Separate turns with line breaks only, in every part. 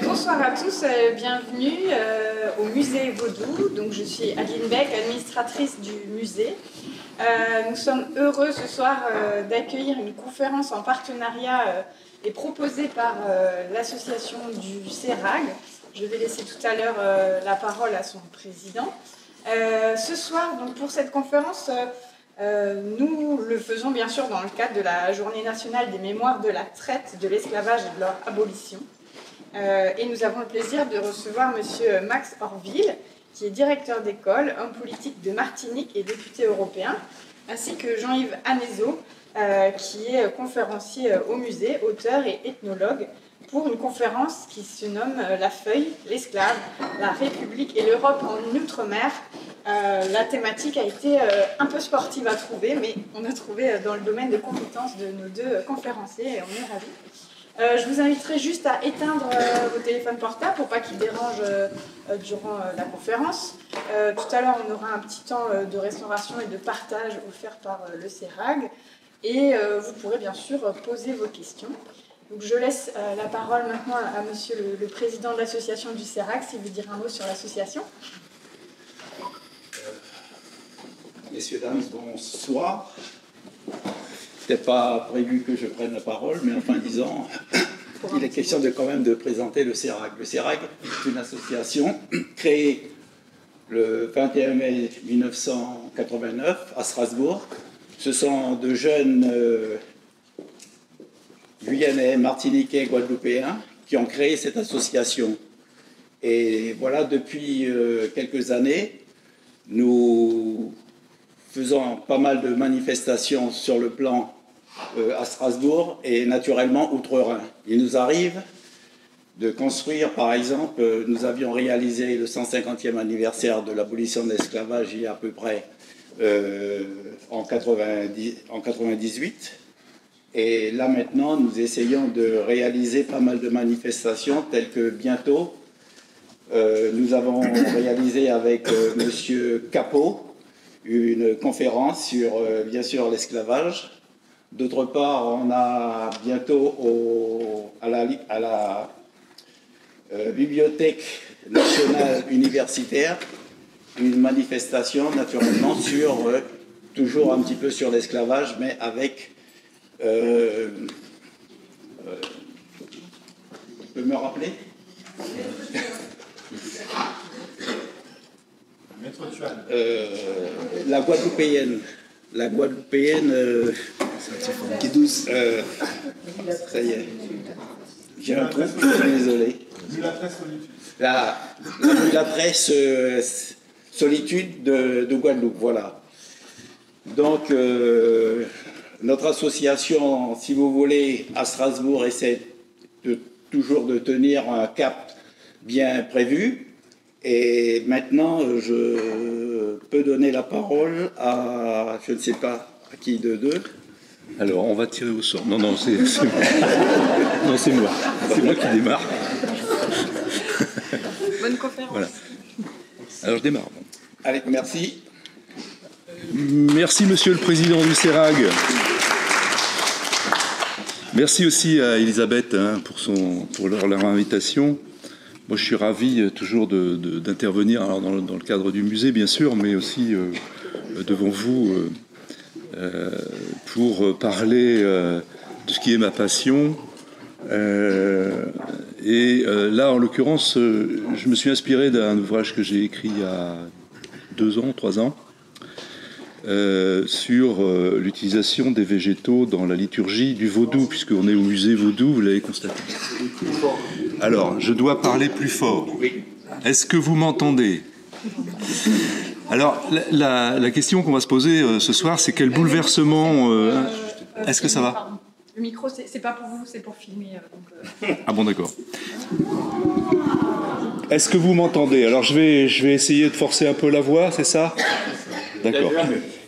Bonsoir à tous, bienvenue au musée Vaudou. Donc, je suis Adeline Beck, administratrice du musée. Nous sommes heureux ce soir d'accueillir une conférence en partenariat et proposée par l'association du CERAG. Je vais laisser tout à l'heure la parole à son président. Ce soir, donc, pour cette conférence, nous le faisons bien sûr dans le cadre de la Journée nationale des mémoires de la traite, de l'esclavage et de leur abolition. Et nous avons le plaisir de recevoir monsieur Max Orville, qui est directeur d'école, homme politique de Martinique et député européen, ainsi que Jean-Yves Anézo, qui est conférencier au musée, auteur et ethnologue, pour une conférence qui se nomme La Feuille, l'esclave, la République et l'Europe en Outre-mer. La thématique a été un peu sportive à trouver, mais on a trouvé dans le domaine de compétences de nos deux conférenciers et on est ravis. Je vous inviterai juste à éteindre vos téléphones portables pour pas qu'ils dérangent durant la conférence. Tout à l'heure, on aura un petit temps de restauration et de partage offert par le CERAG. Et vous pourrez bien sûr poser vos questions. Donc, je laisse la parole maintenant à monsieur le président de l'association du CERAG, s'il veut dire un mot sur l'association.
Messieurs, dames, bonsoir. C'était pas prévu que je prenne la parole, mais enfin, disons, il est question quand même de présenter le CERAG. Le CERAG est une association créée le 21 mai 1989 à Strasbourg. Ce sont de jeunes Guyanais, Martiniquais, Guadeloupéens qui ont créé cette association. Et voilà, depuis quelques années, nous faisant pas mal de manifestations sur le plan à Strasbourg et naturellement outre-Rhin. Il nous arrive de construire, par exemple, nous avions réalisé le 150e anniversaire de l'abolition de l'esclavage il y a à peu près en 98. Et là maintenant, nous essayons de réaliser pas mal de manifestations telles que bientôt, nous avons réalisé avec monsieur Capot une conférence sur, bien sûr, l'esclavage. D'autre part, on a bientôt à la Bibliothèque nationale universitaire une manifestation, naturellement, sur, toujours un petit peu sur l'esclavage, mais avec... tu peux me rappeler ? La Guadeloupéenne. La Guadeloupéenne. Qui est douce. Ça y est. J'ai un trou, je suis désolé. La presse solitude de Guadeloupe, voilà. Donc, notre association, si vous voulez, à Strasbourg, essaie toujours de tenir un cap bien prévu. Et maintenant, je peux donner la parole à, je ne sais pas à qui de deux.
Alors, on va tirer au sort. Non, c'est moi. Non, c'est moi. C'est moi qui démarre.
Bonne conférence. Voilà.
Alors, je démarre.
Allez, merci.
Merci, monsieur le président du CERAG. Merci aussi à Elisabeth pour leur invitation. Moi, je suis ravi toujours d'intervenir alors dans le cadre du musée, bien sûr, mais aussi devant vous pour parler de ce qui est ma passion. Là, en l'occurrence, je me suis inspiré d'un ouvrage que j'ai écrit il y a 3 ans, sur l'utilisation des végétaux dans la liturgie du vaudou, puisqu'on est au musée vaudou, vous l'avez constaté. Alors, je dois parler plus fort. Est-ce que vous m'entendez ? Alors, la question qu'on va se poser ce soir, c'est quel bouleversement... Est-ce que ça va ?
Le micro, c'est pas pour vous, c'est pour filmer.
Ah bon, d'accord. Est-ce que vous m'entendez ? Alors, je vais essayer de forcer un peu la voix, c'est ça ? D'accord.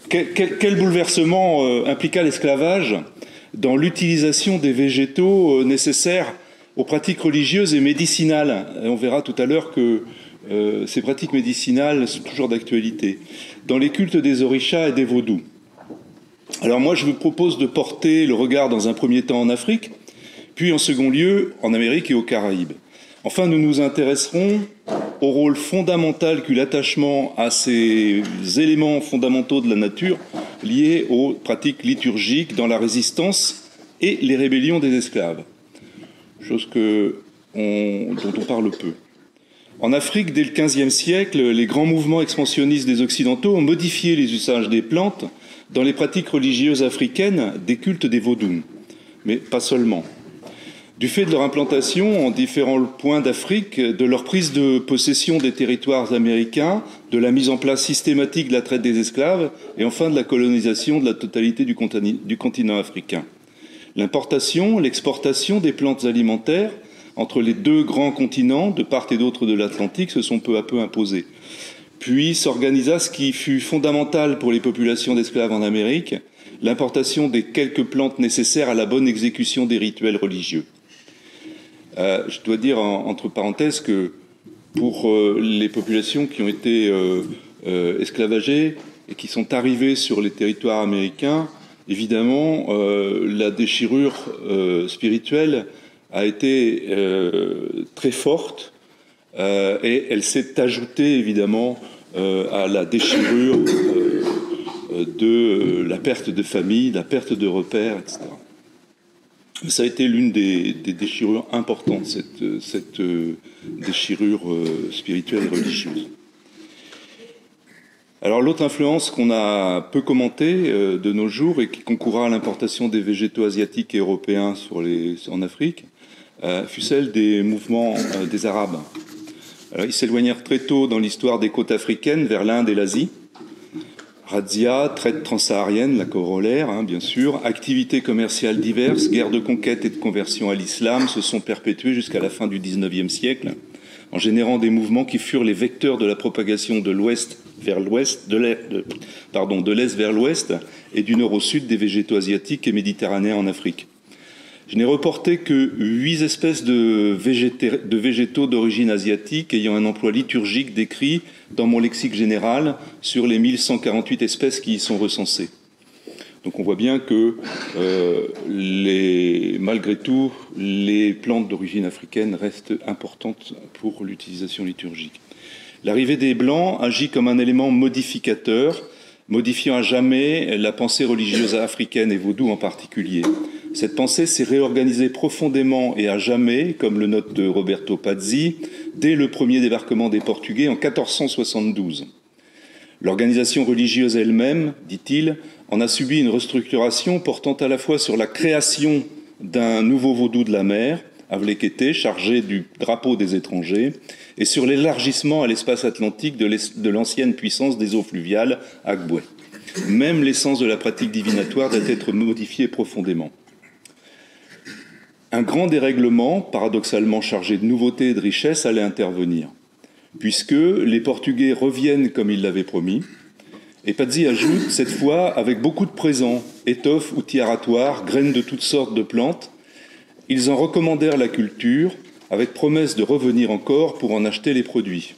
Quel bouleversement impliqua l'esclavage dans l'utilisation des végétaux nécessaires aux pratiques religieuses et médicinales. Et on verra tout à l'heure que ces pratiques médicinales sont toujours d'actualité. Dans les cultes des orishas et des vaudous. Alors moi, je vous propose de porter le regard dans un premier temps en Afrique, puis en second lieu en Amérique et aux Caraïbes. Enfin, nous nous intéresserons au rôle fondamental qu'eut l'attachement à ces éléments fondamentaux de la nature liés aux pratiques liturgiques dans la résistance et les rébellions des esclaves, chose dont on parle peu. En Afrique, dès le XVe siècle, les grands mouvements expansionnistes des Occidentaux ont modifié les usages des plantes dans les pratiques religieuses africaines des cultes des Vodou, mais pas seulement. Du fait de leur implantation en différents points d'Afrique, de leur prise de possession des territoires américains, de la mise en place systématique de la traite des esclaves et enfin de la colonisation de la totalité du continent africain. L'importation, l'exportation des plantes alimentaires entre les deux grands continents, de part et d'autre de l'Atlantique, se sont peu à peu imposées. Puis s'organisa ce qui fut fondamental pour les populations d'esclaves en Amérique, l'importation des quelques plantes nécessaires à la bonne exécution des rituels religieux. Je dois dire entre parenthèses que pour les populations qui ont été esclavagées et qui sont arrivées sur les territoires américains, évidemment, la déchirure spirituelle a été très forte et elle s'est ajoutée évidemment à la déchirure de la perte de famille, la perte de repères, etc. Ça a été l'une des déchirures importantes, cette déchirure spirituelle et religieuse. Alors l'autre influence qu'on a peu commentée de nos jours et qui concourra à l'importation des végétaux asiatiques et européens en Afrique, fut celle des mouvements des Arabes. Alors, ils s'éloignèrent très tôt dans l'histoire des côtes africaines vers l'Inde et l'Asie. Razzia, traite transsaharienne, la corollaire, bien sûr, activités commerciales diverses, guerres de conquête et de conversion à l'islam se sont perpétuées jusqu'à la fin du XIXe siècle, en générant des mouvements qui furent les vecteurs de la propagation de l'ouest vers l'ouest, de l'est vers l'ouest et du nord au sud des végétaux asiatiques et méditerranéens en Afrique. Je n'ai reporté que 8 espèces de végétaux d'origine asiatique ayant un emploi liturgique décrit dans mon lexique général sur les 1148 espèces qui y sont recensées. Donc on voit bien que malgré tout, les plantes d'origine africaine restent importantes pour l'utilisation liturgique. L'arrivée des Blancs agit comme un élément modificateur, modifiant à jamais la pensée religieuse africaine et vaudou en particulier. Cette pensée s'est réorganisée profondément et à jamais, comme le note Roberto Pazzi, dès le premier débarquement des Portugais en 1472. L'organisation religieuse elle-même, dit-il, en a subi une restructuration portant à la fois sur la création d'un nouveau vaudou de la mer, Avlekete, chargé du drapeau des étrangers, et sur l'élargissement à l'espace atlantique de l'ancienne puissance des eaux fluviales, Agboué. Même l'essence de la pratique divinatoire doit être modifiée profondément. Un grand dérèglement, paradoxalement chargé de nouveautés et de richesses, allait intervenir, puisque les Portugais reviennent comme ils l'avaient promis, et Pazzi ajoute, cette fois, avec beaucoup de présents, étoffes, outils aratoires, graines de toutes sortes de plantes, ils en recommandèrent la culture, avec promesse de revenir encore pour en acheter les produits.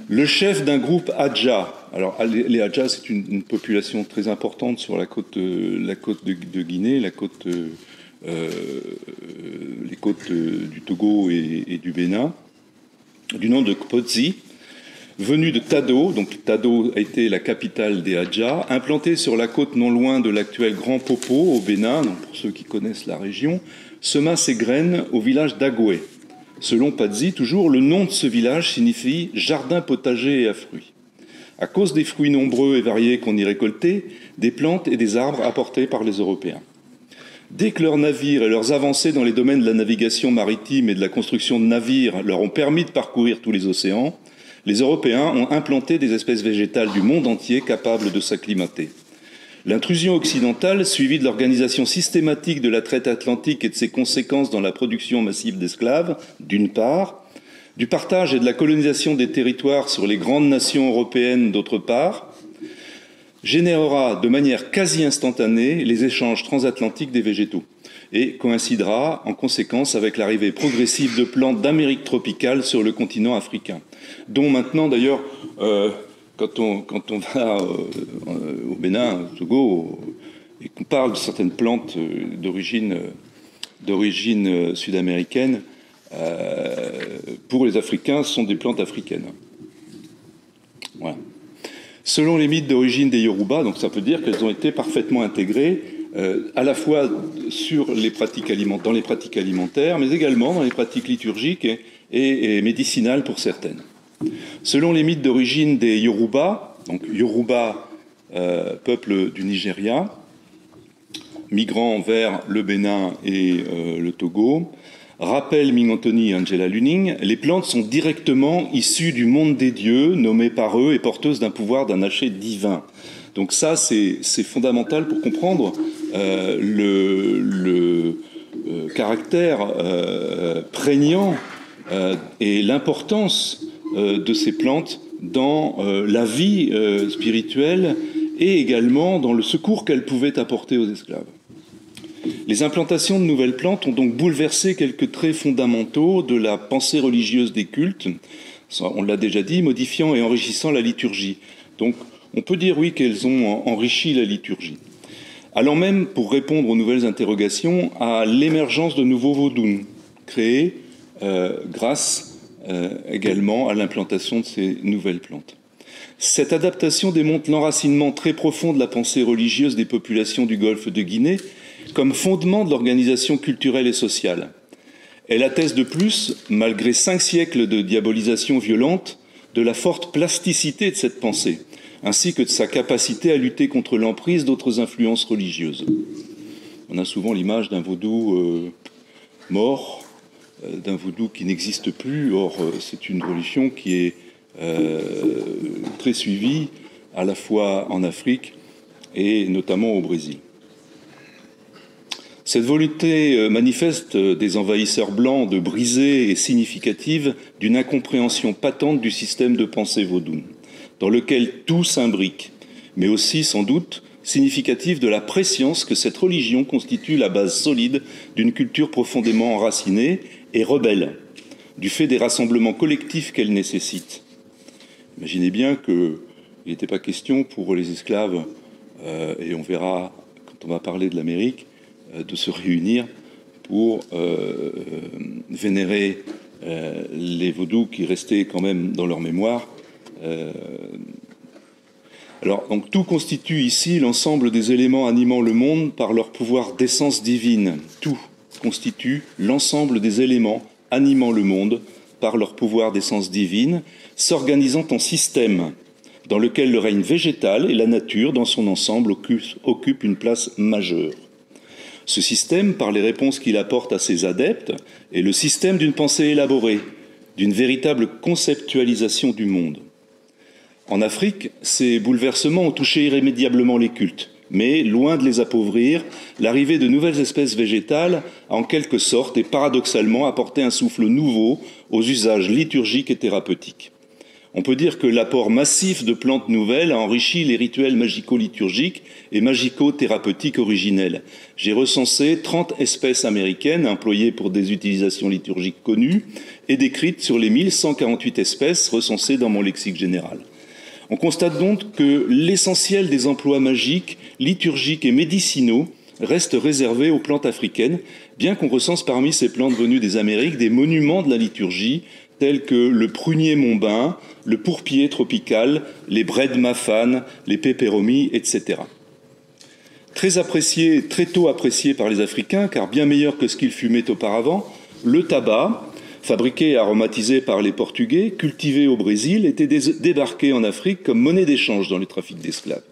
Le chef d'un groupe Hadja, alors les Hadja c'est une population très importante sur la côte de Guinée, les côtes du Togo et du Bénin, du nom de Kpotsi, venu de Tado, donc Tado a été la capitale des Hadja, implanté sur la côte non loin de l'actuel Grand Popo au Bénin, donc pour ceux qui connaissent la région, sema ses graines au village d'Agoué. Selon Pazzi, toujours, le nom de ce village signifie « jardin potager et à fruits ». À cause des fruits nombreux et variés qu'on y récoltait, des plantes et des arbres apportés par les Européens. Dès que leurs navires et leurs avancées dans les domaines de la navigation maritime et de la construction de navires leur ont permis de parcourir tous les océans, les Européens ont implanté des espèces végétales du monde entier capables de s'acclimater. L'intrusion occidentale, suivie de l'organisation systématique de la traite atlantique et de ses conséquences dans la production massive d'esclaves, d'une part, du partage et de la colonisation des territoires sur les grandes nations européennes, d'autre part, générera de manière quasi instantanée les échanges transatlantiques des végétaux et coïncidera en conséquence avec l'arrivée progressive de plantes d'Amérique tropicale sur le continent africain, dont maintenant d'ailleurs... Quand on va au Bénin, au Togo, et qu'on parle de certaines plantes d'origine d'origine sud-américaine, pour les Africains, sont des plantes africaines. Voilà. Selon les mythes d'origine des Yoruba, donc ça veut dire qu'elles ont été parfaitement intégrées à la fois dans les pratiques alimentaires, mais également dans les pratiques liturgiques et médicinales pour certaines. Selon les mythes d'origine des Yoruba, donc Yoruba, peuple du Nigeria, migrant vers le Bénin et le Togo, rappelle Ming Anthony et Angela Luning, les plantes sont directement issues du monde des dieux, nommées par eux et porteuses d'un pouvoir d'un achet divin. Donc ça, c'est fondamental pour comprendre le caractère prégnant et l'importance de ces plantes dans la vie spirituelle et également dans le secours qu'elles pouvaient apporter aux esclaves. Les implantations de nouvelles plantes ont donc bouleversé quelques traits fondamentaux de la pensée religieuse des cultes, on l'a déjà dit, modifiant et enrichissant la liturgie. Donc on peut dire oui qu'elles ont enrichi la liturgie, allant même, pour répondre aux nouvelles interrogations, à l'émergence de nouveaux vodouns, créés grâce également à l'implantation de ces nouvelles plantes. Cette adaptation démontre l'enracinement très profond de la pensée religieuse des populations du golfe de Guinée comme fondement de l'organisation culturelle et sociale. Elle atteste de plus, malgré 5 siècles de diabolisation violente, de la forte plasticité de cette pensée, ainsi que de sa capacité à lutter contre l'emprise d'autres influences religieuses. On a souvent l'image d'un vaudou mort, d'un vaudou qui n'existe plus. Or, c'est une religion qui est très suivie, à la fois en Afrique et notamment au Brésil. Cette volonté manifeste des envahisseurs blancs de briser et significative d'une incompréhension patente du système de pensée vaudou, dans lequel tout s'imbrique, mais aussi, sans doute, significative de la prescience que cette religion constitue la base solide d'une culture profondément enracinée et rebelle, du fait des rassemblements collectifs qu'elle nécessite. Imaginez bien qu'il n'était pas question pour les esclaves, et on verra quand on va parler de l'Amérique, de se réunir pour vénérer les vaudous qui restaient quand même dans leur mémoire. Alors, donc, tout constitue ici l'ensemble des éléments animant le monde par leur pouvoir d'essence divine. Tout constitue l'ensemble des éléments animant le monde par leur pouvoir d'essence divine, s'organisant en système dans lequel le règne végétal et la nature dans son ensemble occupent une place majeure. Ce système, par les réponses qu'il apporte à ses adeptes, est le système d'une pensée élaborée, d'une véritable conceptualisation du monde. En Afrique, ces bouleversements ont touché irrémédiablement les cultes, mais, loin de les appauvrir, l'arrivée de nouvelles espèces végétales a en quelque sorte et paradoxalement apporté un souffle nouveau aux usages liturgiques et thérapeutiques. On peut dire que l'apport massif de plantes nouvelles a enrichi les rituels magico-liturgiques et magico-thérapeutiques originels. J'ai recensé 30 espèces américaines employées pour des utilisations liturgiques connues et décrites sur les 1148 espèces recensées dans mon lexique général. On constate donc que l'essentiel des emplois magiques, liturgiques et médicinaux reste réservé aux plantes africaines, bien qu'on recense parmi ces plantes venues des Amériques des monuments de la liturgie, tels que le prunier monbain, le pourpier tropical, les brèdes mafanes, les pépéromies, etc. Très tôt apprécié par les Africains, car bien meilleur que ce qu'ils fumaient auparavant, le tabac, fabriqué et aromatisé par les Portugais, cultivé au Brésil, était débarqué en Afrique comme monnaie d'échange dans le trafic d'esclaves.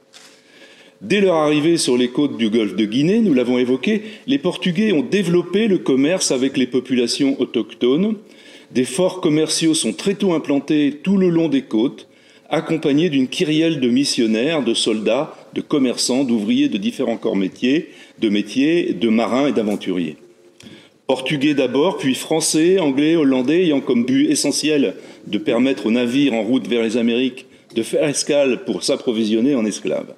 Dès leur arrivée sur les côtes du golfe de Guinée, nous l'avons évoqué, les Portugais ont développé le commerce avec les populations autochtones. Des forts commerciaux sont très tôt implantés tout le long des côtes, accompagnés d'une kyrielle de missionnaires, de soldats, de commerçants, d'ouvriers de différents corps métiers, de marins et d'aventuriers. Portugais d'abord, puis français, anglais, hollandais, ayant comme but essentiel de permettre aux navires en route vers les Amériques de faire escale pour s'approvisionner en esclaves.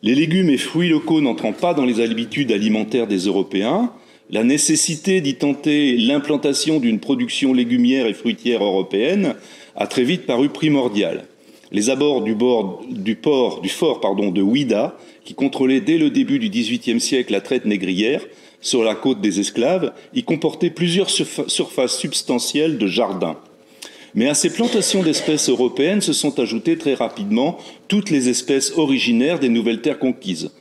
Les légumes et fruits locaux n'entrant pas dans les habitudes alimentaires des Européens, la nécessité d'y tenter l'implantation d'une production légumière et fruitière européenne a très vite paru primordiale. Les abords du fort de Ouida, qui contrôlait dès le début du XVIIIe siècle la traite négrière, sur la côte des esclaves, y comportait plusieurs surfaces substantielles de jardins. Mais à ces plantations d'espèces européennes se sont ajoutées très rapidement toutes les espèces originaires des nouvelles terres conquises.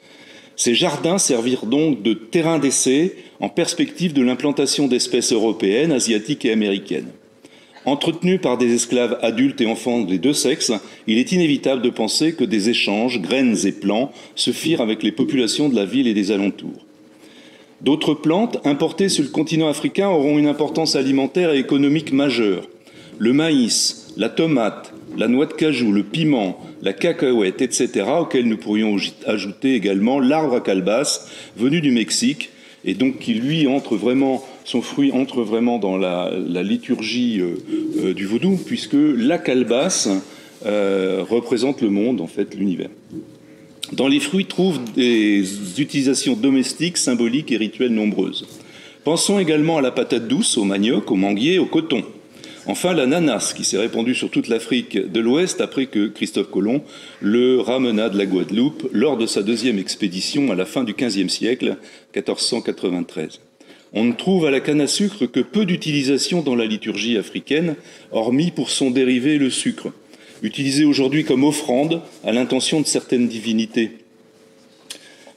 Ces jardins servirent donc de terrain d'essai en perspective de l'implantation d'espèces européennes, asiatiques et américaines. Entretenus par des esclaves adultes et enfants des deux sexes, il est inévitable de penser que des échanges, graines et plants, se firent avec les populations de la ville et des alentours. D'autres plantes importées sur le continent africain auront une importance alimentaire et économique majeure. Le maïs, la tomate, la noix de cajou, le piment, la cacahuète, etc., auxquels nous pourrions ajouter également l'arbre à calebasse venu du Mexique, et donc qui lui son fruit entre vraiment dans la liturgie du vaudou, puisque la calebasse représente le monde, en fait, l'univers. Dans les fruits trouvent des utilisations domestiques, symboliques et rituelles nombreuses. Pensons également à la patate douce, au manioc, au manguier, au coton. Enfin, l'ananas, qui s'est répandu sur toute l'Afrique de l'Ouest après que Christophe Colomb le ramena de la Guadeloupe lors de sa deuxième expédition à la fin du XVe siècle, 1493. On ne trouve à la canne à sucre que peu d'utilisation dans la liturgie africaine, hormis pour son dérivé, le sucre, utilisé aujourd'hui comme offrande à l'intention de certaines divinités.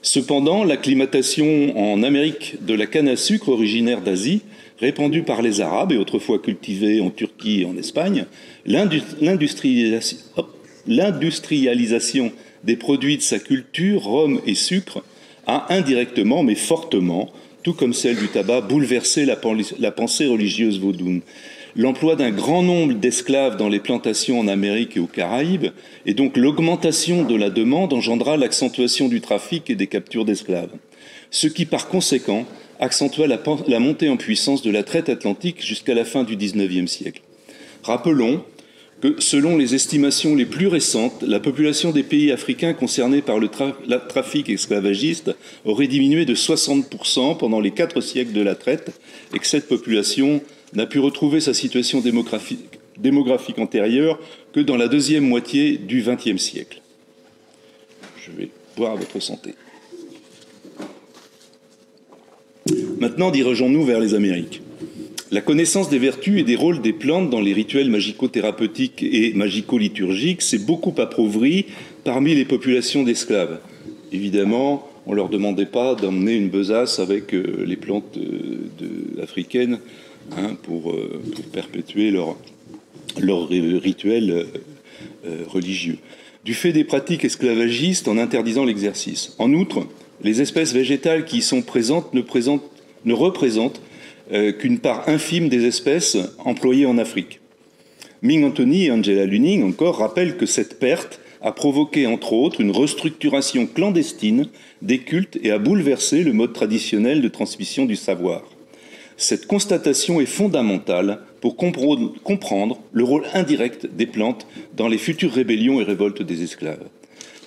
Cependant, l'acclimatation en Amérique de la canne à sucre originaire d'Asie, répandue par les Arabes et autrefois cultivée en Turquie et en Espagne, l'industrialisation des produits de sa culture, rhum et sucre, a indirectement mais fortement, tout comme celle du tabac, bouleversé la pensée religieuse vaudoune. L'emploi d'un grand nombre d'esclaves dans les plantations en Amérique et aux Caraïbes, et donc l'augmentation de la demande, engendra l'accentuation du trafic et des captures d'esclaves. Ce qui, par conséquent, accentua la montée en puissance de la traite atlantique jusqu'à la fin du XIXe siècle. Rappelons que, selon les estimations les plus récentes, la population des pays africains concernés par le trafic esclavagiste aurait diminué de 60% pendant les 4 siècles de la traite, et que cette population n'a pu retrouver sa situation démographique antérieure que dans la deuxième moitié du XXe siècle. Je vais boire à votre santé. Maintenant, dirigeons-nous vers les Amériques. La connaissance des vertus et des rôles des plantes dans les rituels magico-thérapeutiques et magico-liturgiques s'est beaucoup appauvrie parmi les populations d'esclaves. Évidemment, on ne leur demandait pas d'emmener une besace avec les plantes africaines pour perpétuer leur rituel religieux. Du fait des pratiques esclavagistes en interdisant l'exercice. En outre, les espèces végétales qui y sont présentes ne représentent qu'une part infime des espèces employées en Afrique. Ming Anthony et Angela Luning encore rappellent que cette perte a provoqué entre autres une restructuration clandestine des cultes et a bouleversé le mode traditionnel de transmission du savoir. Cette constatation est fondamentale pour comprendre le rôle indirect des plantes dans les futures rébellions et révoltes des esclaves.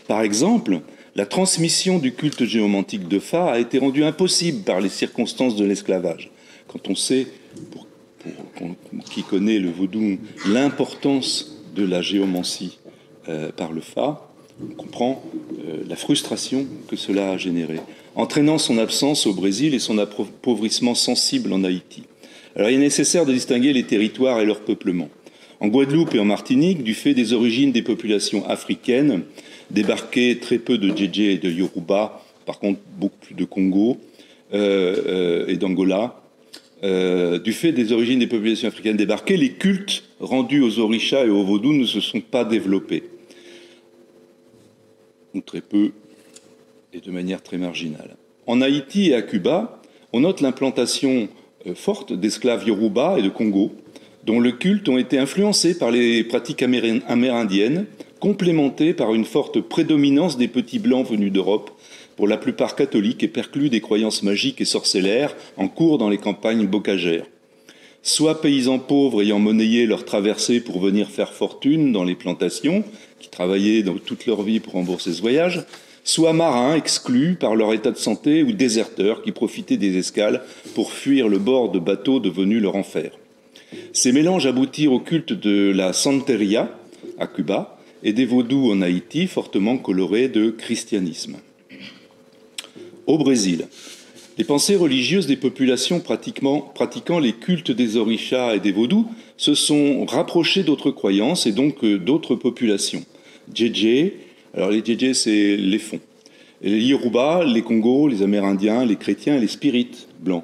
Par exemple, la transmission du culte géomantique de Fa a été rendue impossible par les circonstances de l'esclavage. Quand on sait, pour qui connaît le vaudou, l'importance de la géomancie par le Fa, on comprend la frustration que cela a généré, entraînant son absence au Brésil et son appauvrissement sensible en Haïti. Alors il est nécessaire de distinguer les territoires et leur peuplement. En Guadeloupe et en Martinique, du fait des origines des populations africaines, débarquées très peu de Djédjé et de Yoruba, par contre beaucoup plus de Congo et d'Angola, du fait des origines des populations africaines débarquées, les cultes rendus aux orishas et aux vaudous ne se sont pas développés, ou très peu, et de manière très marginale. En Haïti et à Cuba, on note l'implantation forte d'esclaves Yoruba et de Congo, dont le culte ont été influencés par les pratiques amérindiennes, complémentées par une forte prédominance des petits blancs venus d'Europe, pour la plupart catholiques et perclus des croyances magiques et sorcellaires en cours dans les campagnes bocagères. Soit paysans pauvres ayant monnayé leur traversée pour venir faire fortune dans les plantations, qui travaillaient dans toute leur vie pour rembourser ce voyage, soit marins exclus par leur état de santé ou déserteurs qui profitaient des escales pour fuir le bord de bateaux devenus leur enfer. Ces mélanges aboutirent au culte de la Santeria à Cuba et des vaudous en Haïti, fortement colorés de christianisme. Au Brésil, Les pensées religieuses des populations pratiquant les cultes des orishas et des vaudous se sont rapprochées d'autres croyances et donc d'autres populations. Djédjé, alors les Djédjé c'est les fonds. Et les Yoruba, les Congos, les Amérindiens, les chrétiens et les spirites blancs.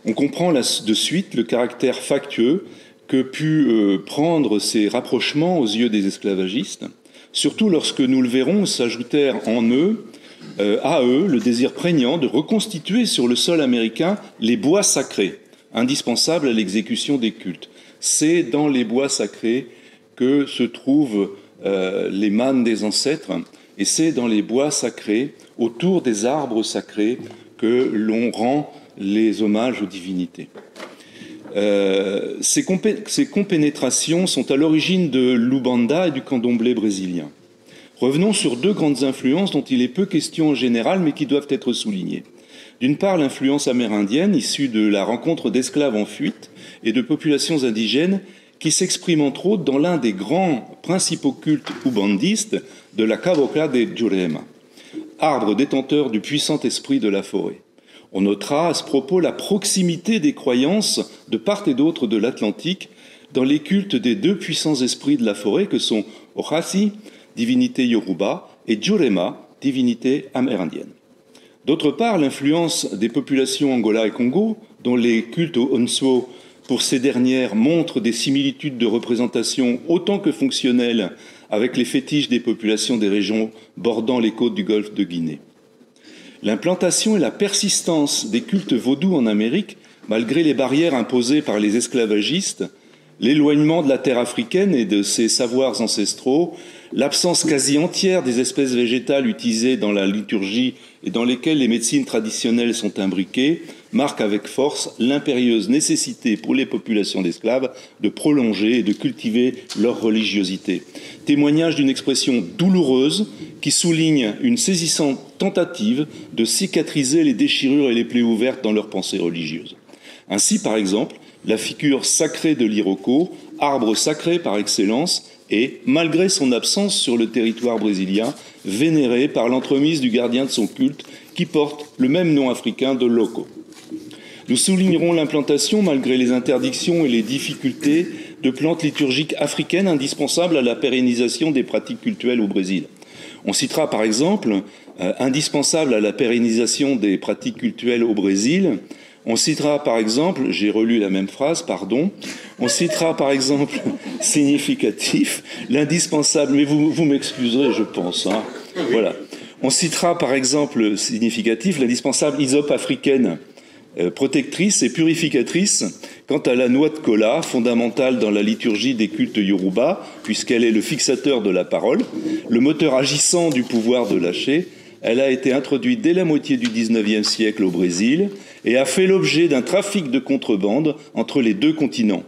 On comprend de suite le caractère factueux que pu prendre ces rapprochements aux yeux des esclavagistes, surtout lorsque, nous le verrons, s'ajoutèrent à eux le désir prégnant de reconstituer sur le sol américain les bois sacrés, indispensables à l'exécution des cultes. C'est dans les bois sacrés que se trouvent les mânes des ancêtres, et c'est dans les bois sacrés, autour des arbres sacrés, que l'on rend les hommages aux divinités. Ces compénétrations sont à l'origine de l'Ubanda et du candomblé brésilien. Revenons sur deux grandes influences dont il est peu question en général, mais qui doivent être soulignées. D'une part, l'influence amérindienne, issue de la rencontre d'esclaves en fuite et de populations indigènes, qui s'exprime entre autres dans l'un des grands principaux cultes ubandistes de la Cabocla de Jurema, arbre détenteur du puissant esprit de la forêt. On notera à ce propos la proximité des croyances de part et d'autre de l'Atlantique dans les cultes des deux puissants esprits de la forêt que sont Ohasi, divinité yoruba, et Jurema, divinité amérindienne. D'autre part, l'influence des populations Angola et Congo, dont les cultes au Onso pour ces dernières montrent des similitudes de représentation autant que fonctionnelles avec les fétiches des populations des régions bordant les côtes du golfe de Guinée. L'implantation et la persistance des cultes vaudous en Amérique, malgré les barrières imposées par les esclavagistes, l'éloignement de la terre africaine et de ses savoirs ancestraux, l'absence quasi entière des espèces végétales utilisées dans la liturgie et dans lesquelles les médecines traditionnelles sont imbriquées, marquent avec force l'impérieuse nécessité pour les populations d'esclaves de prolonger et de cultiver leur religiosité. Témoignage d'une expression douloureuse qui souligne une saisissante tentative de cicatriser les déchirures et les plaies ouvertes dans leurs pensées religieuses. Ainsi, par exemple, la figure sacrée de l'Iroko, arbre sacré par excellence, est, malgré son absence sur le territoire brésilien, vénérée par l'entremise du gardien de son culte qui porte le même nom africain de Loco. Nous soulignerons l'implantation, malgré les interdictions et les difficultés, de plantes liturgiques africaines indispensables à la pérennisation des pratiques cultuelles au Brésil. On citera par exemple, indispensable à la pérennisation des pratiques cultuelles au Brésil, on citera par exemple, j'ai relu la même phrase, pardon, on citera par exemple significatif, l'indispensable, mais vous m'excuserez je pense, hein, voilà. On citera par exemple significatif l'indispensable hysope africaine, protectrice et purificatrice quant à la noix de kola, fondamentale dans la liturgie des cultes yoruba, puisqu'elle est le fixateur de la parole, le moteur agissant du pouvoir de lâcher. Elle a été introduite dès la moitié du XIXe siècle au Brésil et a fait l'objet d'un trafic de contrebande entre les deux continents.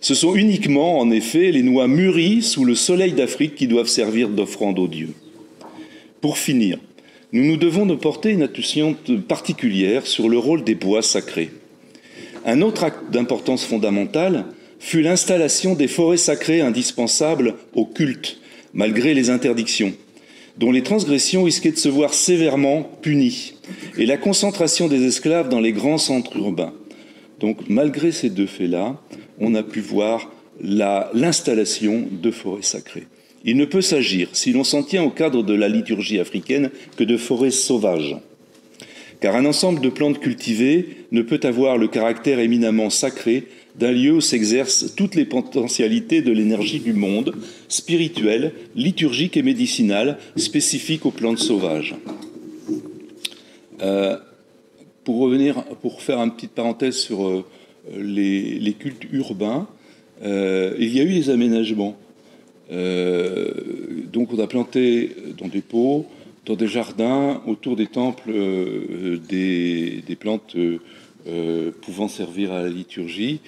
Ce sont uniquement, en effet, les noix mûries sous le soleil d'Afrique qui doivent servir d'offrande aux dieux. Pour finir, nous nous devons de porter une attention particulière sur le rôle des bois sacrés. Un autre acte d'importance fondamentale fut l'installation des forêts sacrées indispensables au culte, malgré les interdictions, dont les transgressions risquaient de se voir sévèrement punies, et la concentration des esclaves dans les grands centres urbains. Donc, malgré ces deux faits-là, on a pu voir l'installation de forêts sacrées. Il ne peut s'agir, si l'on s'en tient au cadre de la liturgie africaine, que de forêts sauvages. Car un ensemble de plantes cultivées ne peut avoir le caractère éminemment sacré d'un lieu où s'exercent toutes les potentialités de l'énergie du monde, spirituelle, liturgique et médicinale, spécifiques aux plantes sauvages. Pour faire une petite parenthèse sur les cultes urbains, il y a eu des aménagements. Donc on a planté dans des pots, dans des jardins, autour des temples, des plantes pouvant servir à la liturgie,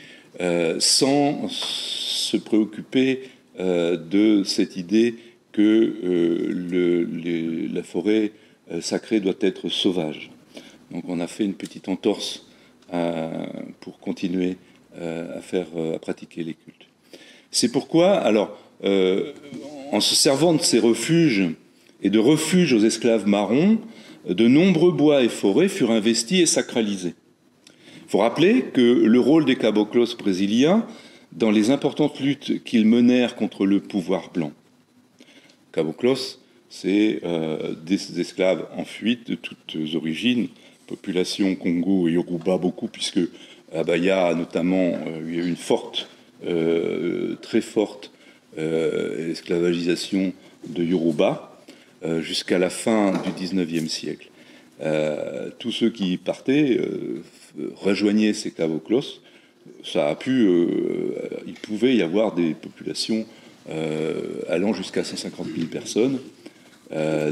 sans se préoccuper de cette idée que la forêt sacrée doit être sauvage. Donc on a fait une petite entorse pour continuer à pratiquer les cultes. C'est pourquoi, alors, en se servant de ces refuges et de refuges aux esclaves marrons, de nombreux bois et forêts furent investis et sacralisés. Il faut rappeler que le rôle des caboclos brésiliens dans les importantes luttes qu'ils menèrent contre le pouvoir blanc. Caboclos, c'est des esclaves en fuite de toutes origines, population Congo et Yoruba beaucoup, puisque à Bahia notamment, il y a eu une très forte esclavagisation de Yoruba jusqu'à la fin du XIXe siècle. Tous ceux qui partaient rejoignaient ces caboclos. Il pouvait y avoir des populations allant jusqu'à 150 000 personnes,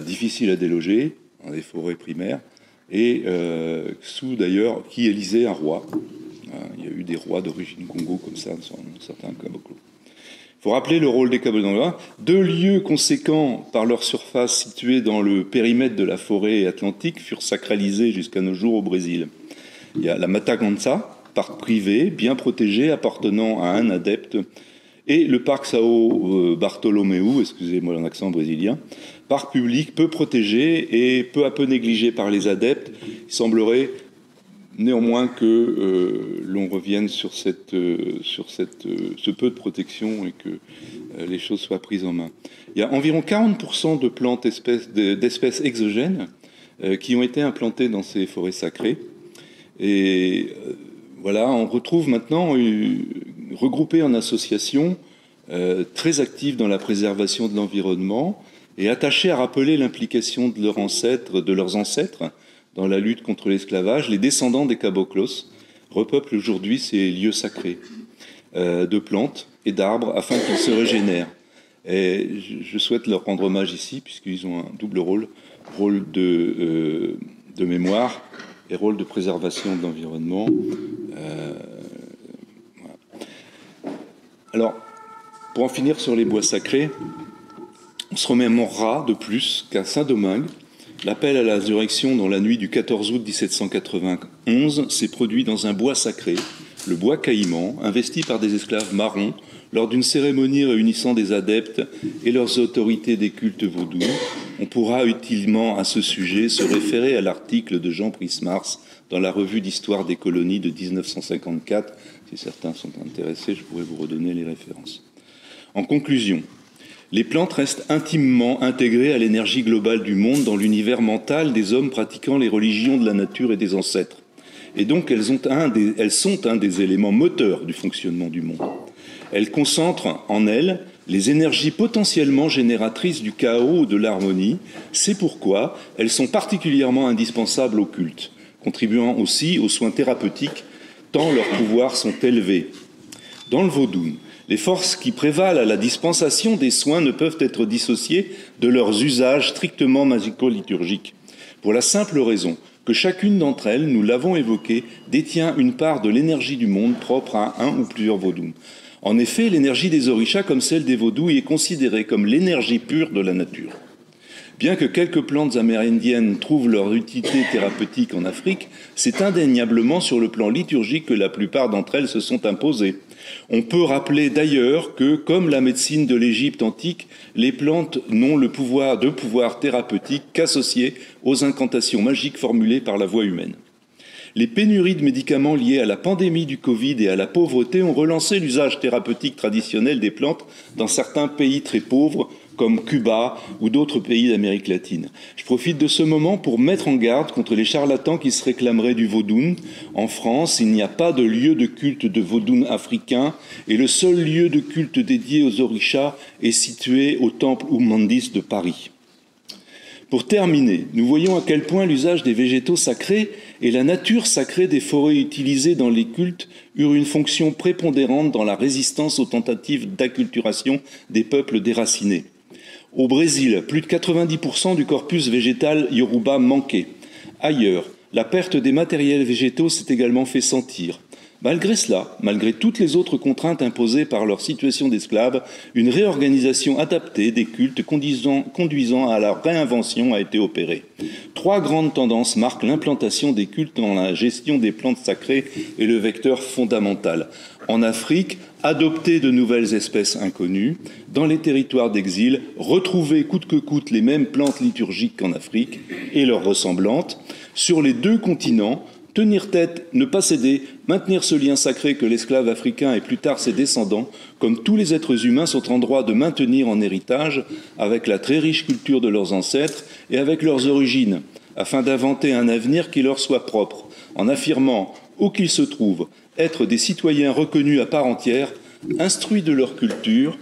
difficiles à déloger dans les forêts primaires, et d'ailleurs, qui élisaient un roi. Il y a eu des rois d'origine Congo comme ça, dans certains caboclos. Il faut rappeler le rôle des caboclos. 2 lieux conséquents par leur surface situés dans le périmètre de la forêt atlantique furent sacralisés jusqu'à nos jours au Brésil. Il y a la Mata Gansa, parc privé, bien protégé, appartenant à un adepte, et le parc Sao Bartolomeu, excusez-moi l'accent brésilien, parc public peu protégé et peu à peu négligé par les adeptes. Il semblerait néanmoins que l'on revienne sur ce peu de protection et que les choses soient prises en main. Il y a environ 40% de plantes d'espèces exogènes qui ont été implantées dans ces forêts sacrées. Et voilà, on retrouve maintenant, regroupés en associations, très actives dans la préservation de l'environnement et attachés à rappeler l'implication de leurs ancêtres dans la lutte contre l'esclavage. Les descendants des caboclos repeuplent aujourd'hui ces lieux sacrés de plantes et d'arbres afin qu'ils se régénèrent. Et je souhaite leur rendre hommage ici, puisqu'ils ont un double rôle de mémoire et rôle de préservation de l'environnement. Voilà. Alors, pour en finir sur les bois sacrés, on se remémorera de plus qu'à Saint-Domingue, l'appel à l'insurrection dans la nuit du 14 août 1791 s'est produit dans un bois sacré, le bois Caïman, investi par des esclaves marrons lors d'une cérémonie réunissant des adeptes et leurs autorités des cultes vaudous. On pourra utilement à ce sujet se référer à l'article de Jean Prismars dans la revue d'histoire des colonies de 1954. Si certains sont intéressés, je pourrais vous redonner les références. En conclusion, les plantes restent intimement intégrées à l'énergie globale du monde dans l'univers mental des hommes pratiquant les religions de la nature et des ancêtres. Et donc elles sont un des éléments moteurs du fonctionnement du monde. Elles concentrent en elles les énergies potentiellement génératrices du chaos ou de l'harmonie. C'est pourquoi elles sont particulièrement indispensables au culte, contribuant aussi aux soins thérapeutiques, tant leurs pouvoirs sont élevés. Dans le vaudou, les forces qui prévalent à la dispensation des soins ne peuvent être dissociées de leurs usages strictement magico-liturgiques, pour la simple raison que chacune d'entre elles, nous l'avons évoqué, détient une part de l'énergie du monde propre à un ou plusieurs vaudous. En effet, l'énergie des orishas, comme celle des vaudous, est considérée comme l'énergie pure de la nature. Bien que quelques plantes amérindiennes trouvent leur utilité thérapeutique en Afrique, c'est indéniablement sur le plan liturgique que la plupart d'entre elles se sont imposées. On peut rappeler d'ailleurs que, comme la médecine de l'Égypte antique, les plantes n'ont le pouvoir thérapeutique qu'associé aux incantations magiques formulées par la voix humaine. Les pénuries de médicaments liées à la pandémie du Covid et à la pauvreté ont relancé l'usage thérapeutique traditionnel des plantes dans certains pays très pauvres, comme Cuba ou d'autres pays d'Amérique latine. Je profite de ce moment pour mettre en garde contre les charlatans qui se réclameraient du vaudou. En France, il n'y a pas de lieu de culte de vaudou africain et le seul lieu de culte dédié aux orishas est situé au temple Oumandis de Paris. Pour terminer, nous voyons à quel point l'usage des végétaux sacrés et la nature sacrée des forêts utilisées dans les cultes eurent une fonction prépondérante dans la résistance aux tentatives d'acculturation des peuples déracinés. Au Brésil, plus de 90% du corpus végétal yoruba manquait. Ailleurs, la perte des matériels végétaux s'est également fait sentir. Malgré cela, malgré toutes les autres contraintes imposées par leur situation d'esclaves, une réorganisation adaptée des cultes conduisant à leur réinvention a été opérée. 3 grandes tendances marquent l'implantation des cultes dans la gestion des plantes sacrées et le vecteur fondamental. En Afrique, adopter de nouvelles espèces inconnues. Dans les territoires d'exil, retrouver coûte que coûte les mêmes plantes liturgiques qu'en Afrique et leurs ressemblantes. Sur les 2 continents, tenir tête, ne pas céder, maintenir ce lien sacré que l'esclave africain et plus tard ses descendants, comme tous les êtres humains, sont en droit de maintenir en héritage avec la très riche culture de leurs ancêtres et avec leurs origines, afin d'inventer un avenir qui leur soit propre, en affirmant, où qu'ils se trouvent, être des citoyens reconnus à part entière, instruits de leur culture,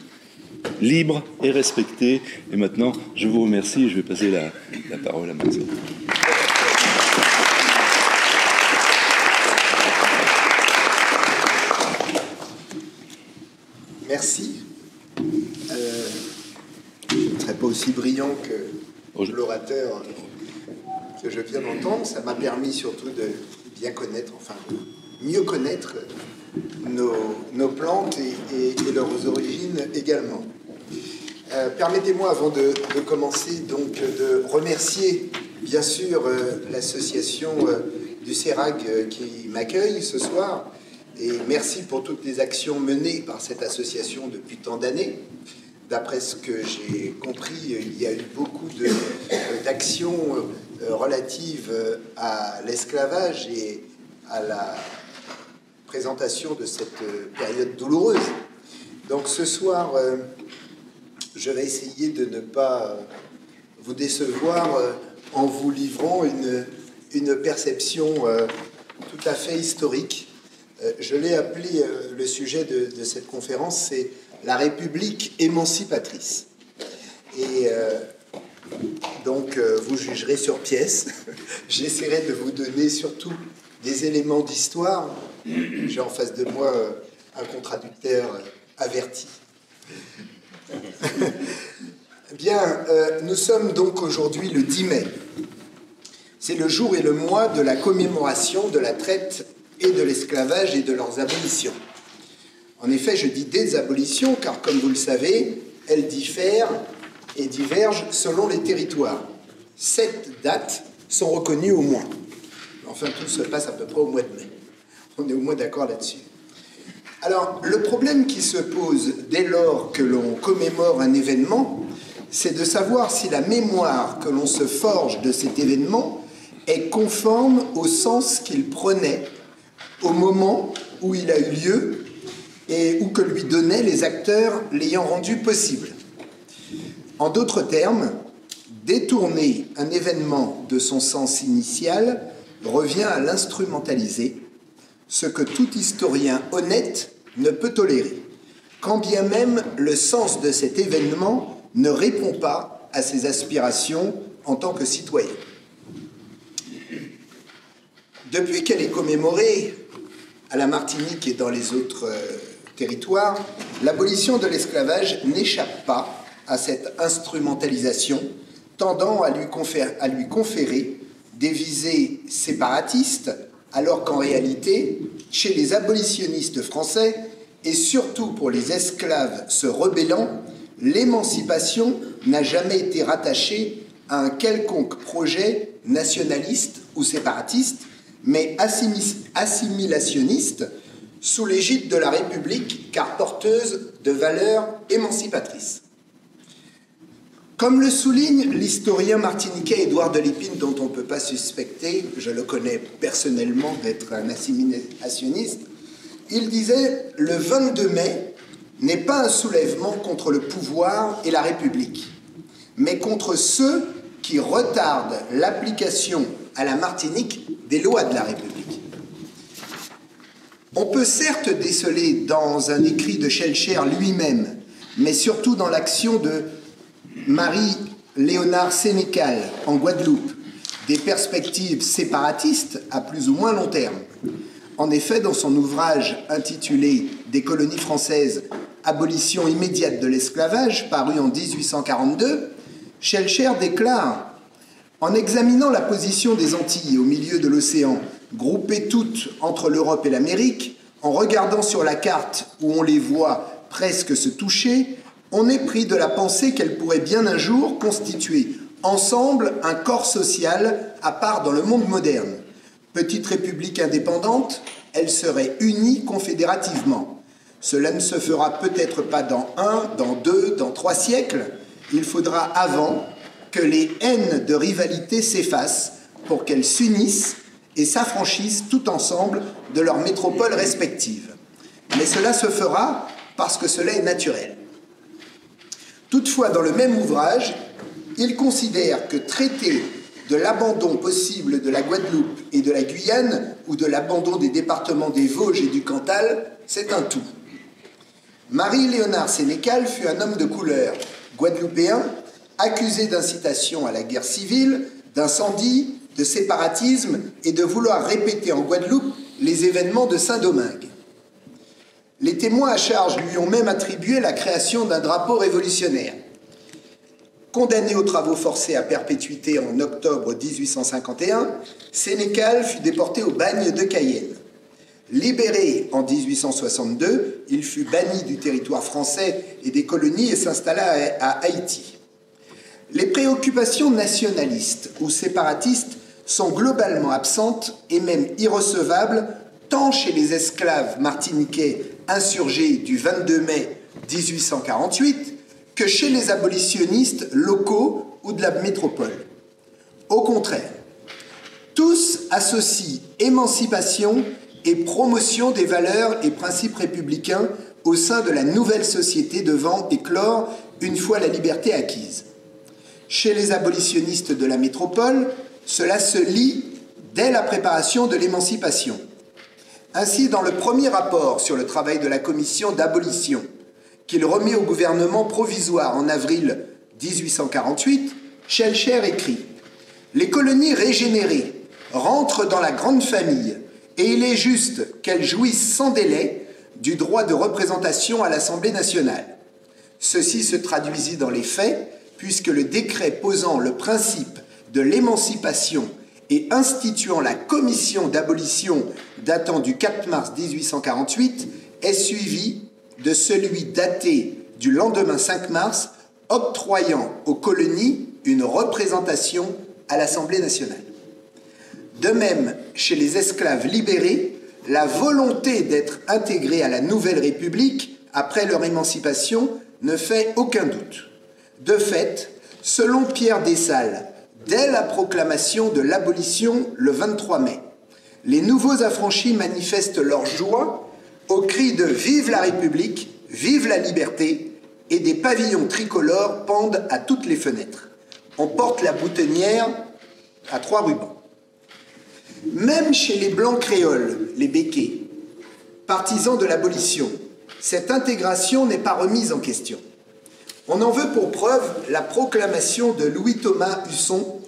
libres et respectés. Et maintenant, je vous remercie et je vais passer la parole à Marcel.
Merci. Je ne serai pas aussi brillant que l'orateur que je viens d'entendre. Ça m'a permis surtout de bien connaître, enfin de mieux connaître nos plantes et leurs origines également. Permettez-moi, avant de commencer, donc, de remercier bien sûr l'association du CERAG qui m'accueille ce soir. Et merci pour toutes les actions menées par cette association depuis tant d'années. D'après ce que j'ai compris, il y a eu beaucoup d'actions relatives à l'esclavage et à la présentation de cette période douloureuse. Donc ce soir, je vais essayer de ne pas vous décevoir en vous livrant une perception tout à fait historique. Je l'ai appelé, le sujet de cette conférence, c'est la République émancipatrice. Et donc, vous jugerez sur pièce. J'essaierai de vous donner surtout des éléments d'histoire. J'ai en face de moi un contradicteur averti. Bien, nous sommes donc aujourd'hui le 10 mai. C'est le jour et le mois de la commémoration de la traite et de l'esclavage et de leurs abolitions. En effet, je dis des abolitions car, comme vous le savez, elles diffèrent et divergent selon les territoires. 7 dates sont reconnues au moins. Enfin, tout se passe à peu près au mois de mai. On est au moins d'accord là-dessus. Alors, le problème qui se pose dès lors que l'on commémore un événement, c'est de savoir si la mémoire que l'on se forge de cet événement est conforme au sens qu'il prenait au moment où il a eu lieu et où que lui donnaient les acteurs l'ayant rendu possible. En d'autres termes, détourner un événement de son sens initial revient à l'instrumentaliser, ce que tout historien honnête ne peut tolérer, quand bien même le sens de cet événement ne répond pas à ses aspirations en tant que citoyen. Depuis qu'elle est commémorée à la Martinique et dans les autres territoires, l'abolition de l'esclavage n'échappe pas à cette instrumentalisation tendant à lui conférer des visées séparatistes, alors qu'en réalité, chez les abolitionnistes français, et surtout pour les esclaves se rebellant, l'émancipation n'a jamais été rattachée à un quelconque projet nationaliste ou séparatiste, mais assimilationniste, sous l'égide de la République, car porteuse de valeurs émancipatrices. Comme le souligne l'historien martiniquais Édouard de Lépine, dont on ne peut pas suspecter, je le connais personnellement, d'être un assimilationniste, il disait « Le 22 mai n'est pas un soulèvement contre le pouvoir et la République, mais contre ceux qui retardent l'application à la Martinique des lois de la République. » On peut certes déceler dans un écrit de Schellcher lui-même, mais surtout dans l'action de Marie-Léonard Sénécal en Guadeloupe, des perspectives séparatistes à plus ou moins long terme. En effet, dans son ouvrage intitulé « Des colonies françaises, abolition immédiate de l'esclavage », paru en 1842, Schellcher déclare « En examinant la position des Antilles au milieu de l'océan, groupées toutes entre l'Europe et l'Amérique, En regardant sur la carte où on les voit presque se toucher, on est pris de la pensée qu'elles pourraient bien un jour constituer ensemble un corps social à part dans le monde moderne. Petite république indépendante, elles seraient unies confédérativement. Cela ne se fera peut-être pas dans 1, dans 2, dans 3 siècles. Il faudra avant que les haines de rivalité s'effacent pour qu'elles s'unissent et s'affranchissent tout ensemble de leurs métropoles respectives. Mais cela se fera parce que cela est naturel. Toutefois, dans le même ouvrage, il considère que traiter de l'abandon possible de la Guadeloupe et de la Guyane ou de l'abandon des départements des Vosges et du Cantal, c'est un tout. Marie-Léonard Sénécal fut un homme de couleur, guadeloupéen, accusé d'incitation à la guerre civile, d'incendie, de séparatisme et de vouloir répéter en Guadeloupe les événements de Saint-Domingue. Les témoins à charge lui ont même attribué la création d'un drapeau révolutionnaire. Condamné aux travaux forcés à perpétuité en octobre 1851, Sénécal fut déporté au bagne de Cayenne. Libéré en 1862, il fut banni du territoire français et des colonies et s'installa à Haïti. Les préoccupations nationalistes ou séparatistes sont globalement absentes et même irrecevables tant chez les esclaves martiniquais insurgés du 22 mai 1848 que chez les abolitionnistes locaux ou de la métropole. Au contraire, tous associent émancipation et promotion des valeurs et principes républicains au sein de la nouvelle société devant éclore une fois la liberté acquise. Chez les abolitionnistes de la métropole, cela se lit dès la préparation de l'émancipation. Ainsi, dans le premier rapport sur le travail de la commission d'abolition, qu'il remet au gouvernement provisoire en avril 1848, Schellcher écrit « Les colonies régénérées rentrent dans la grande famille et il est juste qu'elles jouissent sans délai du droit de représentation à l'Assemblée nationale. Ceci se traduisit dans les faits puisque le décret posant le principe de l'émancipation et instituant la commission d'abolition datant du 4 mars 1848 est suivi de celui daté du lendemain 5 mars octroyant aux colonies une représentation à l'Assemblée nationale. De même, chez les esclaves libérés, la volonté d'être intégrés à la nouvelle République après leur émancipation ne fait aucun doute. De fait, selon Pierre Dessalles, dès la proclamation de l'abolition le 23 mai, les nouveaux affranchis manifestent leur joie au cri de « Vive la République, vive la liberté » et des pavillons tricolores pendent à toutes les fenêtres. On porte la boutonnière à 3 rubans. Même chez les blancs créoles, les béquets, partisans de l'abolition, cette intégration n'est pas remise en question. On en veut pour preuve la proclamation de Louis-Thomas Husson,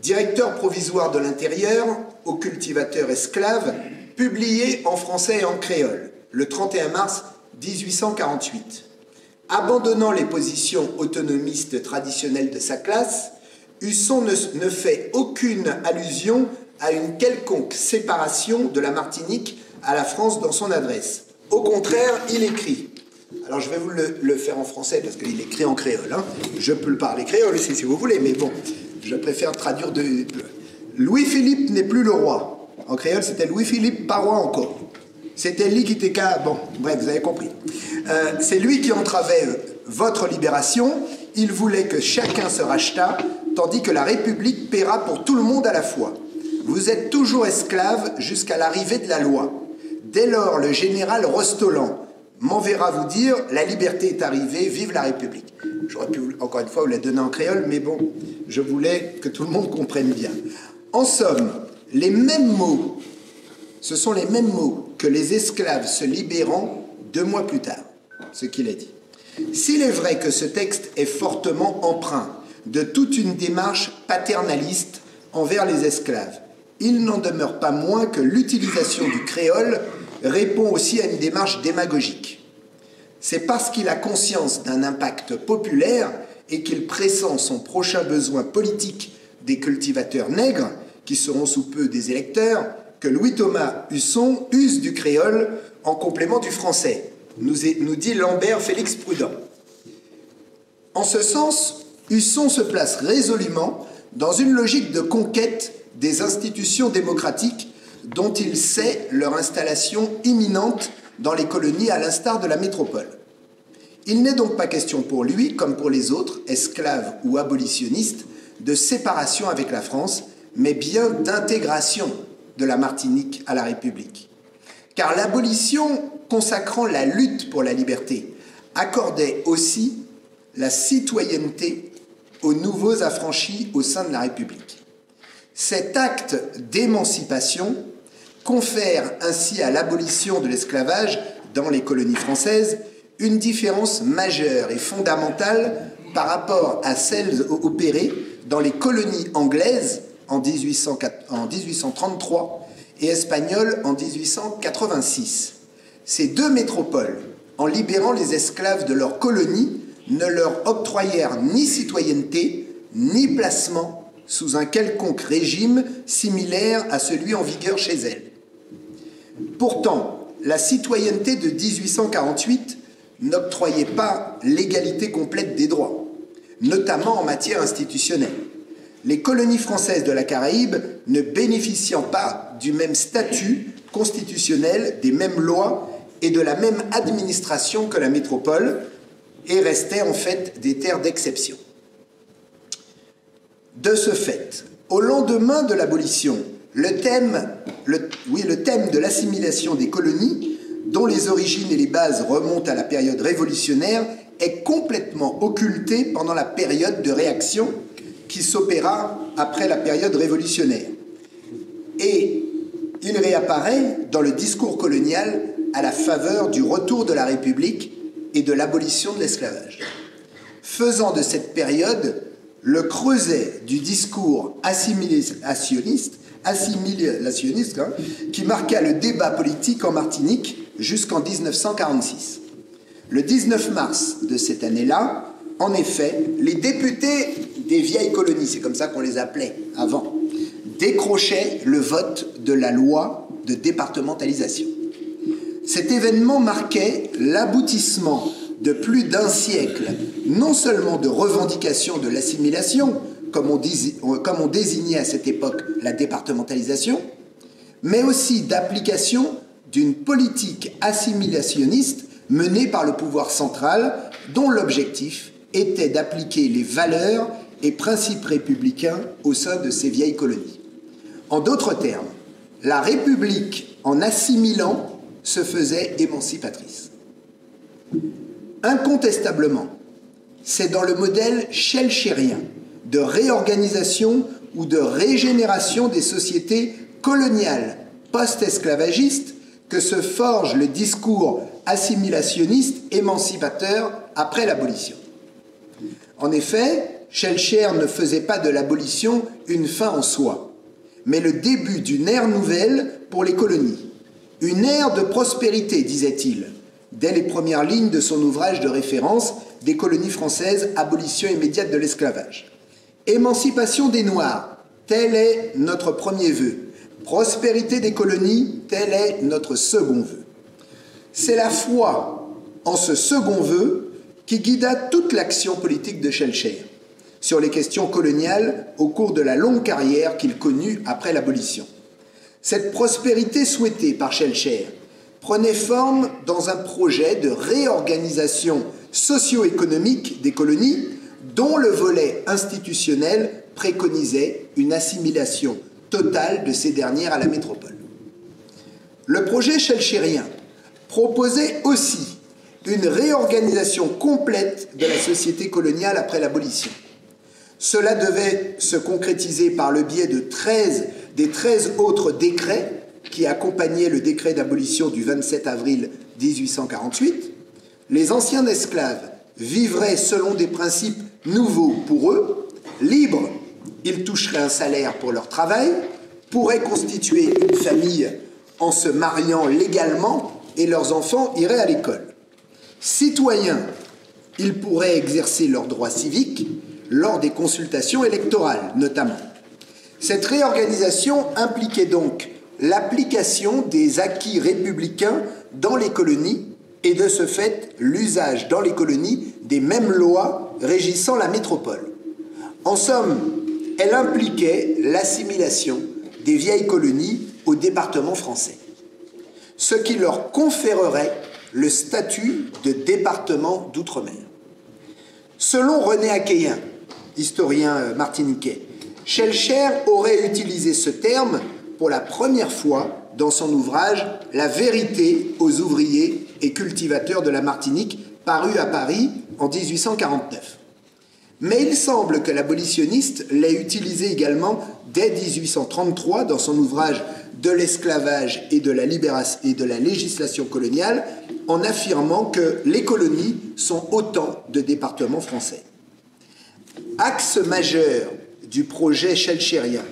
directeur provisoire de l'Intérieur, aux cultivateurs esclaves, publiée en français et en créole, le 31 mars 1848. Abandonnant les positions autonomistes traditionnelles de sa classe, Husson ne fait aucune allusion à une quelconque séparation de la Martinique à la France dans son adresse. Au contraire, il écrit, alors je vais vous le faire en français parce qu'il écrit en créole, hein. Je peux le parler créole aussi si vous voulez, mais bon, je préfère traduire de... Louis-Philippe n'est plus le roi. En créole, c'était Louis-Philippe, pas roi encore. C'était lui qui était qu'à... Bon, bref, vous avez compris. C'est lui qui entravait votre libération. Il voulait que chacun se rachetât, tandis que la République paiera pour tout le monde à la fois. Vous êtes toujours esclave jusqu'à l'arrivée de la loi. Dès lors, le général Rostolan m'enverra vous dire « La liberté est arrivée, vive la République ». J'aurais pu, encore une fois, vous la donner en créole, mais bon, je voulais que tout le monde comprenne bien. En somme, les mêmes mots, ce sont les mêmes mots que les esclaves se libérant 2 mois plus tard, ce qu'il a dit. S'il est vrai que ce texte est fortement empreint de toute une démarche paternaliste envers les esclaves, il n'en demeure pas moins que l'utilisation du créole répond aussi à une démarche démagogique. C'est parce qu'il a conscience d'un impact populaire et qu'il pressent son prochain besoin politique des cultivateurs nègres, qui seront sous peu des électeurs, que Louis-Thomas Husson use du créole en complément du français, nous dit Lambert Félix Prudent. En ce sens, Husson se place résolument dans une logique de conquête des institutions démocratiques dont il sait leur installation imminente dans les colonies à l'instar de la métropole. Il n'est donc pas question pour lui, comme pour les autres, esclaves ou abolitionnistes, de séparation avec la France, mais bien d'intégration de la Martinique à la République. Car l'abolition, consacrant la lutte pour la liberté, accordait aussi la citoyenneté aux nouveaux affranchis au sein de la République. Cet acte d'émancipation confère ainsi à l'abolition de l'esclavage dans les colonies françaises une différence majeure et fondamentale par rapport à celles opérées dans les colonies anglaises en 1833 et espagnoles en 1886. Ces deux métropoles, en libérant les esclaves de leurs colonies, ne leur octroyèrent ni citoyenneté, ni placement sous un quelconque régime similaire à celui en vigueur chez elles. Pourtant, la citoyenneté de 1848 n'octroyait pas l'égalité complète des droits, notamment en matière institutionnelle. Les colonies françaises de la Caraïbe ne bénéficiant pas du même statut constitutionnel, des mêmes lois et de la même administration que la métropole, et restaient en fait des terres d'exception. De ce fait, au lendemain de l'abolition, le thème de l'assimilation des colonies, dont les origines et les bases remontent à la période révolutionnaire, est complètement occulté pendant la période de réaction qui s'opéra après la période révolutionnaire. Et il réapparaît dans le discours colonial à la faveur du retour de la République et de l'abolition de l'esclavage, faisant de cette période le creuset du discours assimilationniste qui marqua le débat politique en Martinique jusqu'en 1946. Le 19 mars de cette année-là, en effet, les députés des vieilles colonies, c'est comme ça qu'on les appelait avant, décrochaient le vote de la loi de départementalisation. Cet événement marquait l'aboutissement de plus d'un siècle, non seulement de revendication de l'assimilation, comme on désignait à cette époque la départementalisation, mais aussi d'application d'une politique assimilationniste menée par le pouvoir central, dont l'objectif était d'appliquer les valeurs et principes républicains au sein de ces vieilles colonies. En d'autres termes, la République, en assimilant, se faisait émancipatrice. Incontestablement, c'est dans le modèle schellcherien de réorganisation ou de régénération des sociétés coloniales post-esclavagistes que se forge le discours assimilationniste émancipateur après l'abolition. En effet, Schellcher ne faisait pas de l'abolition une fin en soi, mais le début d'une ère nouvelle pour les colonies. Une ère de prospérité, disait-il, dès les premières lignes de son ouvrage de référence des colonies françaises, abolition immédiate de l'esclavage. Émancipation des Noirs, tel est notre premier vœu. Prospérité des colonies, tel est notre second vœu. C'est la foi en ce second vœu qui guida toute l'action politique de Schellcher sur les questions coloniales au cours de la longue carrière qu'il connut après l'abolition. Cette prospérité souhaitée par Schellcher prenait forme dans un projet de réorganisation socio-économique des colonies dont le volet institutionnel préconisait une assimilation totale de ces dernières à la métropole. Le projet schellcherien proposait aussi une réorganisation complète de la société coloniale après l'abolition. Cela devait se concrétiser par le biais des 13 autres décrets qui accompagnaient le décret d'abolition du 27 avril 1848. Les anciens esclaves vivraient selon des principes nouveaux pour eux, libres, ils toucheraient un salaire pour leur travail, pourraient constituer une famille en se mariant légalement et leurs enfants iraient à l'école. Citoyens, ils pourraient exercer leurs droits civiques lors des consultations électorales, notamment. Cette réorganisation impliquait donc l'application des acquis républicains dans les colonies et de ce fait l'usage dans les colonies des mêmes lois régissant la métropole. En somme, elle impliquait l'assimilation des vieilles colonies au département français, ce qui leur conférerait le statut de département d'outre-mer. Selon René Acqueyen, historien martiniquais, Schellcher aurait utilisé ce terme pour la première fois dans son ouvrage « La vérité aux ouvriers et cultivateurs de la Martinique » paru à Paris en 1849. Mais il semble que l'abolitionniste l'ait utilisé également dès 1833 dans son ouvrage « De l'esclavage et de la législation coloniale » en affirmant que les colonies sont autant de départements français. Axe majeur du projet schellcherien,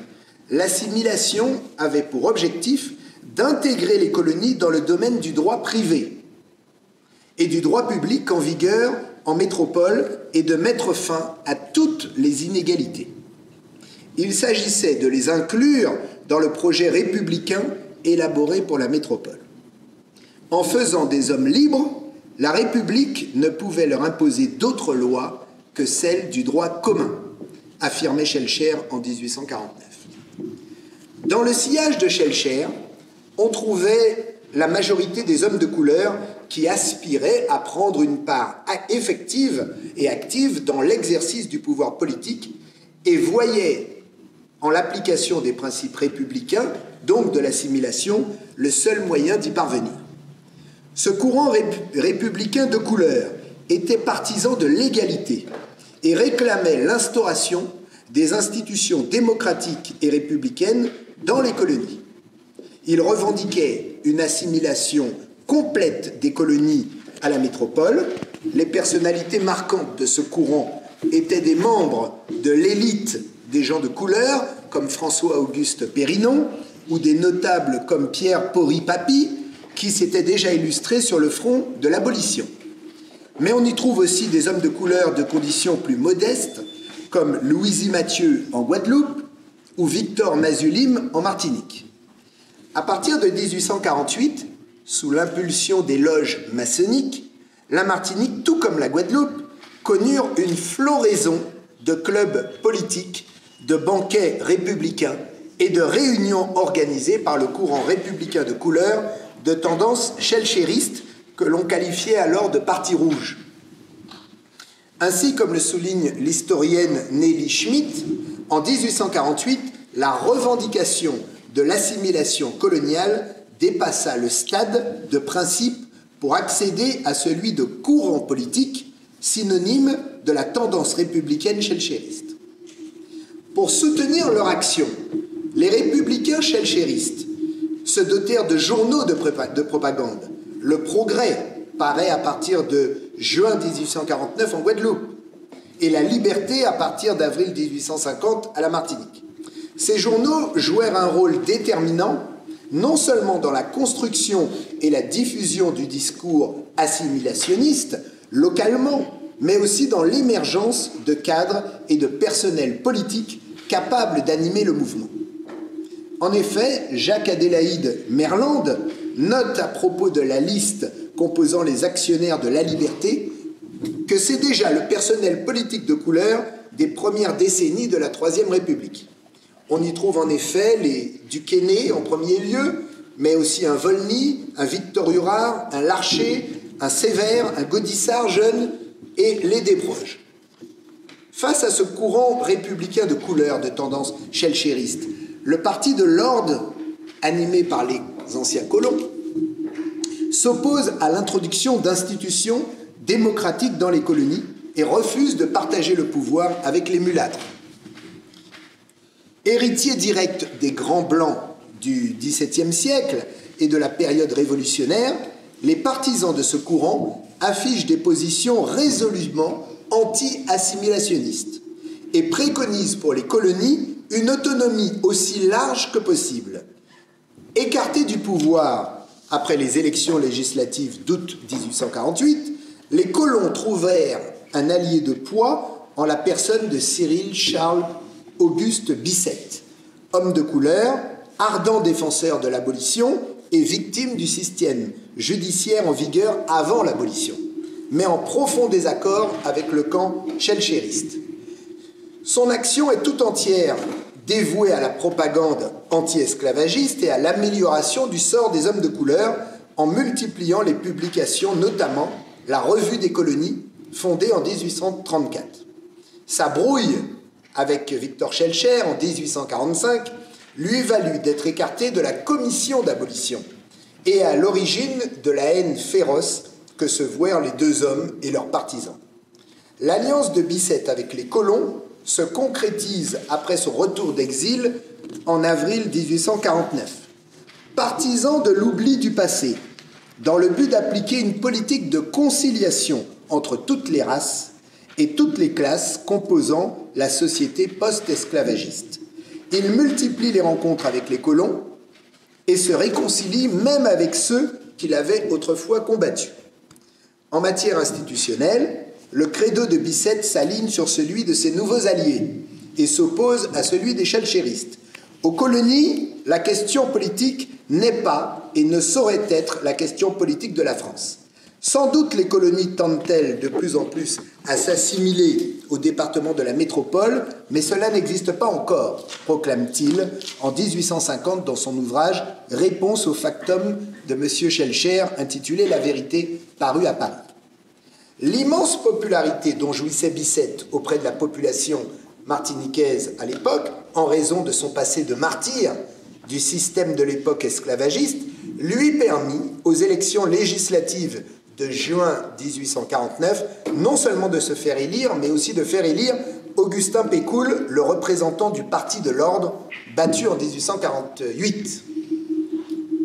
l'assimilation avait pour objectif d'intégrer les colonies dans le domaine du droit privé et du droit public en vigueur en métropole et de mettre fin à toutes les inégalités. Il s'agissait de les inclure dans le projet républicain élaboré pour la métropole. En faisant des hommes libres, la République ne pouvait leur imposer d'autres lois que celles du droit commun, affirmait Schellcher en 1849. Dans le sillage de Schellcher, on trouvait la majorité des hommes de couleur qui aspiraient à prendre une part effective et active dans l'exercice du pouvoir politique et voyaient en l'application des principes républicains, donc de l'assimilation, le seul moyen d'y parvenir. Ce courant républicain de couleur était partisan de l'égalité et réclamait l'instauration des institutions démocratiques et républicaines dans les colonies. Il revendiquait une assimilation complète des colonies à la métropole. Les personnalités marquantes de ce courant étaient des membres de l'élite des gens de couleur, comme François-Auguste Périnon, ou des notables comme Pierre Pori-Papy, qui s'étaient déjà illustrés sur le front de l'abolition. Mais on y trouve aussi des hommes de couleur de conditions plus modestes, comme Louisy Mathieu en Guadeloupe ou Victor Mazulim en Martinique. À partir de 1848, sous l'impulsion des loges maçonniques, la Martinique, tout comme la Guadeloupe, connurent une floraison de clubs politiques, de banquets républicains et de réunions organisées par le courant républicain de couleur de tendance schellcheriste que l'on qualifiait alors de parti rouge. Ainsi, comme le souligne l'historienne Nelly Schmidt, en 1848, la revendication de l'assimilation coloniale dépassa le stade de principe pour accéder à celui de courant politique, synonyme de la tendance républicaine schellcheriste. Pour soutenir leur action, les républicains schellcheristes se dotèrent de journaux de propagande. Le Progrès paraît à partir de juin 1849 en Guadeloupe et La Liberté à partir d'avril 1850 à la Martinique. Ces journaux jouèrent un rôle déterminant non seulement dans la construction et la diffusion du discours assimilationniste localement, mais aussi dans l'émergence de cadres et de personnels politiques capables d'animer le mouvement. En effet, Jacques-Adélaïde Merland note à propos de la liste composant les actionnaires de La Liberté que c'est déjà le personnel politique de couleur des premières décennies de la Troisième République. On y trouve en effet les Duquesnay en premier lieu, mais aussi un Volney, un Victor Hurard, un Larcher, un Sévère, un Gaudissart jeune et les Desproges. Face à ce courant républicain de couleur de tendance schellcheriste, le parti de l'Ordre, animé par les anciens colons, s'oppose à l'introduction d'institutions démocratiques dans les colonies et refuse de partager le pouvoir avec les mulâtres. Héritiers directs des grands blancs du XVIIe siècle et de la période révolutionnaire, les partisans de ce courant affichent des positions résolument anti-assimilationnistes et préconisent pour les colonies une autonomie aussi large que possible. Écartés du pouvoir après les élections législatives d'août 1848, les colons trouvèrent un allié de poids en la personne de Cyril Charles Auguste Bissette, homme de couleur, ardent défenseur de l'abolition et victime du système judiciaire en vigueur avant l'abolition, mais en profond désaccord avec le camp schellcheriste. Son action est tout entière dévouée à la propagande anti-esclavagiste et à l'amélioration du sort des hommes de couleur en multipliant les publications, notamment la Revue des colonies, fondée en 1834. Sa brouille avec Victor Schellcher en 1845 lui valut d'être écarté de la commission d'abolition et à l'origine de la haine féroce que se vouèrent les deux hommes et leurs partisans. L'alliance de Bicêtre avec les colons se concrétise après son retour d'exil en avril 1849. Partisan de l'oubli du passé, dans le but d'appliquer une politique de conciliation entre toutes les races et toutes les classes composant la société post-esclavagiste. Il multiplie les rencontres avec les colons et se réconcilie même avec ceux qu'il avait autrefois combattus. En matière institutionnelle, le credo de Bicêtre s'aligne sur celui de ses nouveaux alliés et s'oppose à celui des schellcheristes. Aux colonies, la question politique n'est pas et ne saurait être la question politique de la France. Sans doute les colonies tentent-elles de plus en plus à s'assimiler au département de la métropole, mais cela n'existe pas encore, proclame-t-il en 1850 dans son ouvrage « Réponse au factum » de M. Schellcher, intitulé « La vérité » paru à Paris. L'immense popularité dont jouissait Bicêtre auprès de la population martiniquaise à l'époque, en raison de son passé de martyr du système de l'époque esclavagiste, lui permit, aux élections législatives de juin 1849, non seulement de se faire élire, mais aussi de faire élire Augustin Pécoul, le représentant du Parti de l'Ordre, battu en 1848,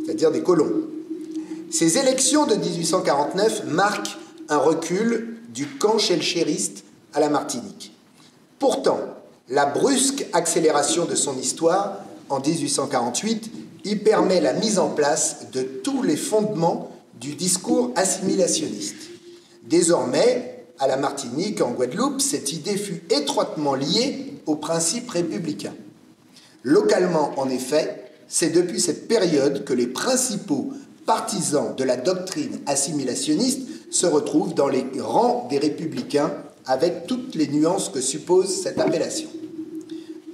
c'est-à-dire des colons. Ces élections de 1849 marquent un recul du camp schellcheriste à la Martinique. Pourtant, la brusque accélération de son histoire, en 1848, y permet la mise en place de tous les fondements du discours assimilationniste. Désormais, à la Martinique, en Guadeloupe, cette idée fut étroitement liée aux principes républicains. Localement, en effet, c'est depuis cette période que les principaux partisans de la doctrine assimilationniste se retrouvent dans les rangs des républicains avec toutes les nuances que suppose cette appellation.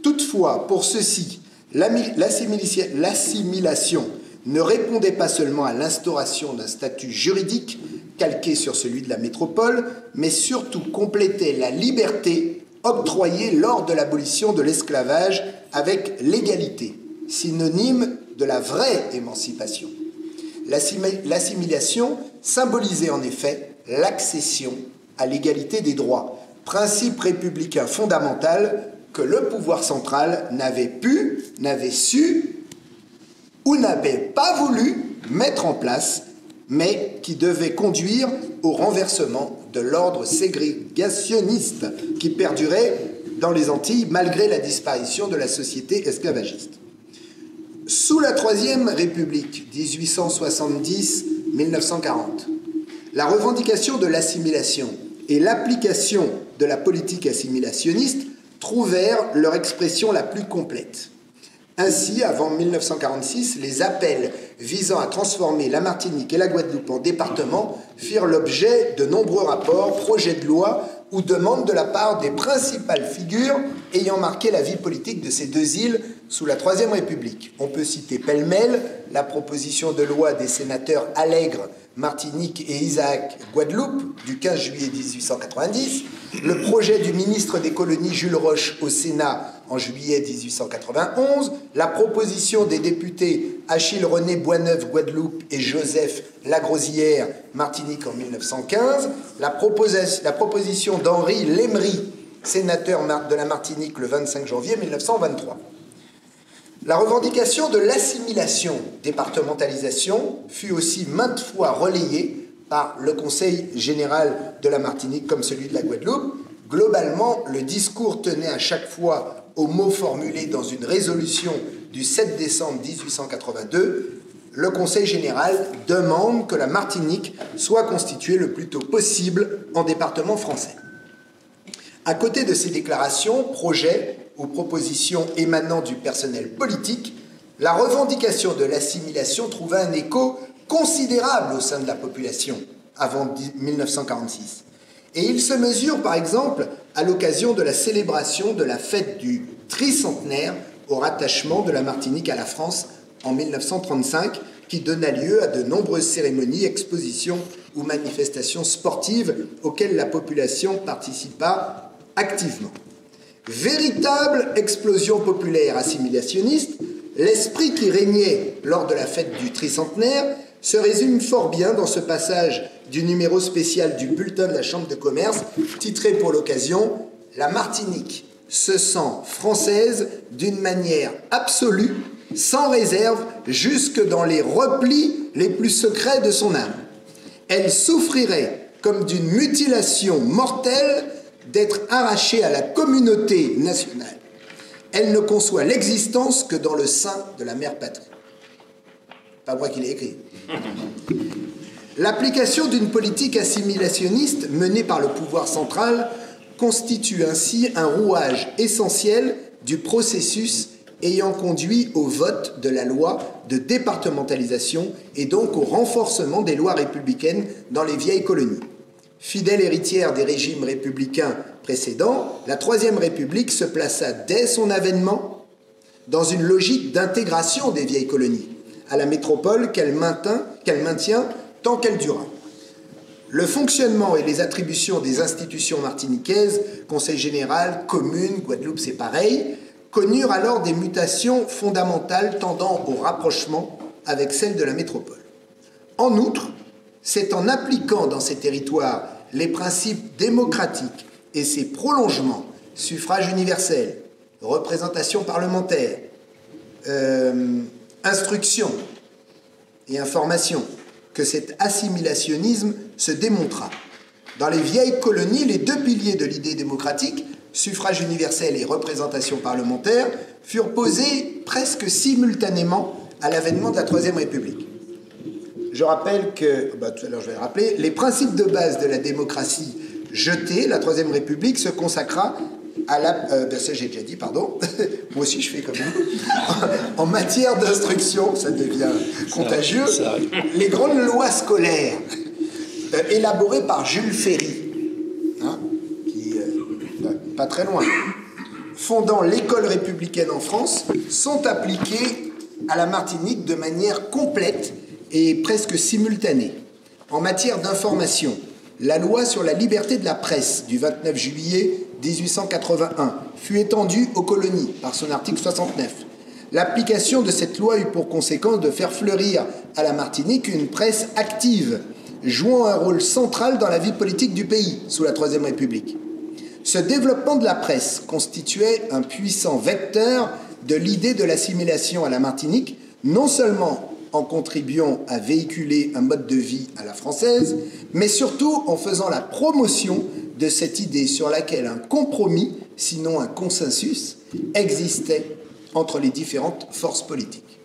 Toutefois, pour ceux-ci, l'assimilation ne répondait pas seulement à l'instauration d'un statut juridique calqué sur celui de la métropole, mais surtout complétait la liberté octroyée lors de l'abolition de l'esclavage avec l'égalité, synonyme de la vraie émancipation. L'assimilation symbolisait en effet l'accession à l'égalité des droits, principe républicain fondamental que le pouvoir central n'avait pu, n'avait su ou n'avait pas voulu mettre en place, mais qui devait conduire au renversement de l'ordre ségrégationniste qui perdurait dans les Antilles malgré la disparition de la société esclavagiste. Sous la Troisième République, 1870-1940, la revendication de l'assimilation et l'application de la politique assimilationniste trouvèrent leur expression la plus complète. Ainsi, avant 1946, les appels visant à transformer la Martinique et la Guadeloupe en départements firent l'objet de nombreux rapports, projets de loi ou demandes de la part des principales figures ayant marqué la vie politique de ces deux îles sous la Troisième République. On peut citer pêle-mêle la proposition de loi des sénateurs Allègre, Martinique et Isaac Guadeloupe du 15 juillet 1890, le projet du ministre des colonies Jules Roche au Sénat en juillet 1891, la proposition des députés Achille René Boisneuf Guadeloupe et Joseph Lagrosière Martinique en 1915, la proposition d'Henri Lemery, sénateur de la Martinique le 25 janvier 1923. La revendication de l'assimilation, départementalisation, fut aussi maintes fois relayée par le Conseil général de la Martinique comme celui de la Guadeloupe. Globalement, le discours tenait à chaque fois aux mots formulés dans une résolution du 7 décembre 1882. Le Conseil général demande que la Martinique soit constituée le plus tôt possible en département français. À côté de ces déclarations, projets ou propositions émanant du personnel politique, la revendication de l'assimilation trouva un écho considérable au sein de la population avant 1946. Et il se mesure, par exemple, à l'occasion de la célébration de la fête du tricentenaire au rattachement de la Martinique à la France en 1935, qui donna lieu à de nombreuses cérémonies, expositions ou manifestations sportives auxquelles la population participa activement. Véritable explosion populaire assimilationniste, l'esprit qui régnait lors de la fête du tricentenaire se résume fort bien dans ce passage du numéro spécial du bulletin de la Chambre de commerce, titré pour l'occasion « La Martinique se sent française d'une manière absolue, sans réserve, jusque dans les replis les plus secrets de son âme. Elle souffrirait comme d'une mutilation mortelle d'être arrachée à la communauté nationale. Elle ne conçoit l'existence que dans le sein de la mère patrie. » Pas moi qui l'ai écrit. L'application d'une politique assimilationniste menée par le pouvoir central constitue ainsi un rouage essentiel du processus ayant conduit au vote de la loi de départementalisation et donc au renforcement des lois républicaines dans les vieilles colonies. Fidèle héritière des régimes républicains précédents, la Troisième République se plaça dès son avènement dans une logique d'intégration des vieilles colonies à la métropole qu'elle maintient tant qu'elle dura. Le fonctionnement et les attributions des institutions martiniquaises, Conseil général, communes, Guadeloupe c'est pareil, connurent alors des mutations fondamentales tendant au rapprochement avec celles de la métropole. En outre, c'est en appliquant dans ces territoires les principes démocratiques et ses prolongements, suffrage universel, représentation parlementaire, instruction et information, que cet assimilationnisme se démontra. Dans les vieilles colonies, les deux piliers de l'idée démocratique, suffrage universel et représentation parlementaire, furent posés presque simultanément à l'avènement de la Troisième République. Je rappelle que, tout à l'heure je vais le rappeler, les principes de base de la démocratie jetés, la Troisième République se consacra à la... ça j'ai déjà dit, pardon. Moi aussi je fais comme vous. En matière d'instruction, ça devient contagieux, les grandes lois scolaires élaborées par Jules Ferry, hein, qui pas très loin, fondant l'école républicaine en France, sont appliquées à la Martinique de manière complète et presque simultanée. En matière d'information, la loi sur la liberté de la presse du 29 juillet 1881 fut étendue aux colonies par son article 69. L'application de cette loi eut pour conséquence de faire fleurir à la Martinique une presse active, jouant un rôle central dans la vie politique du pays sous la Troisième République. Ce développement de la presse constituait un puissant vecteur de l'idée de l'assimilation à la Martinique, non seulement en contribuant à véhiculer un mode de vie à la française, mais surtout en faisant la promotion de cette idée sur laquelle un compromis, sinon un consensus, existait entre les différentes forces politiques.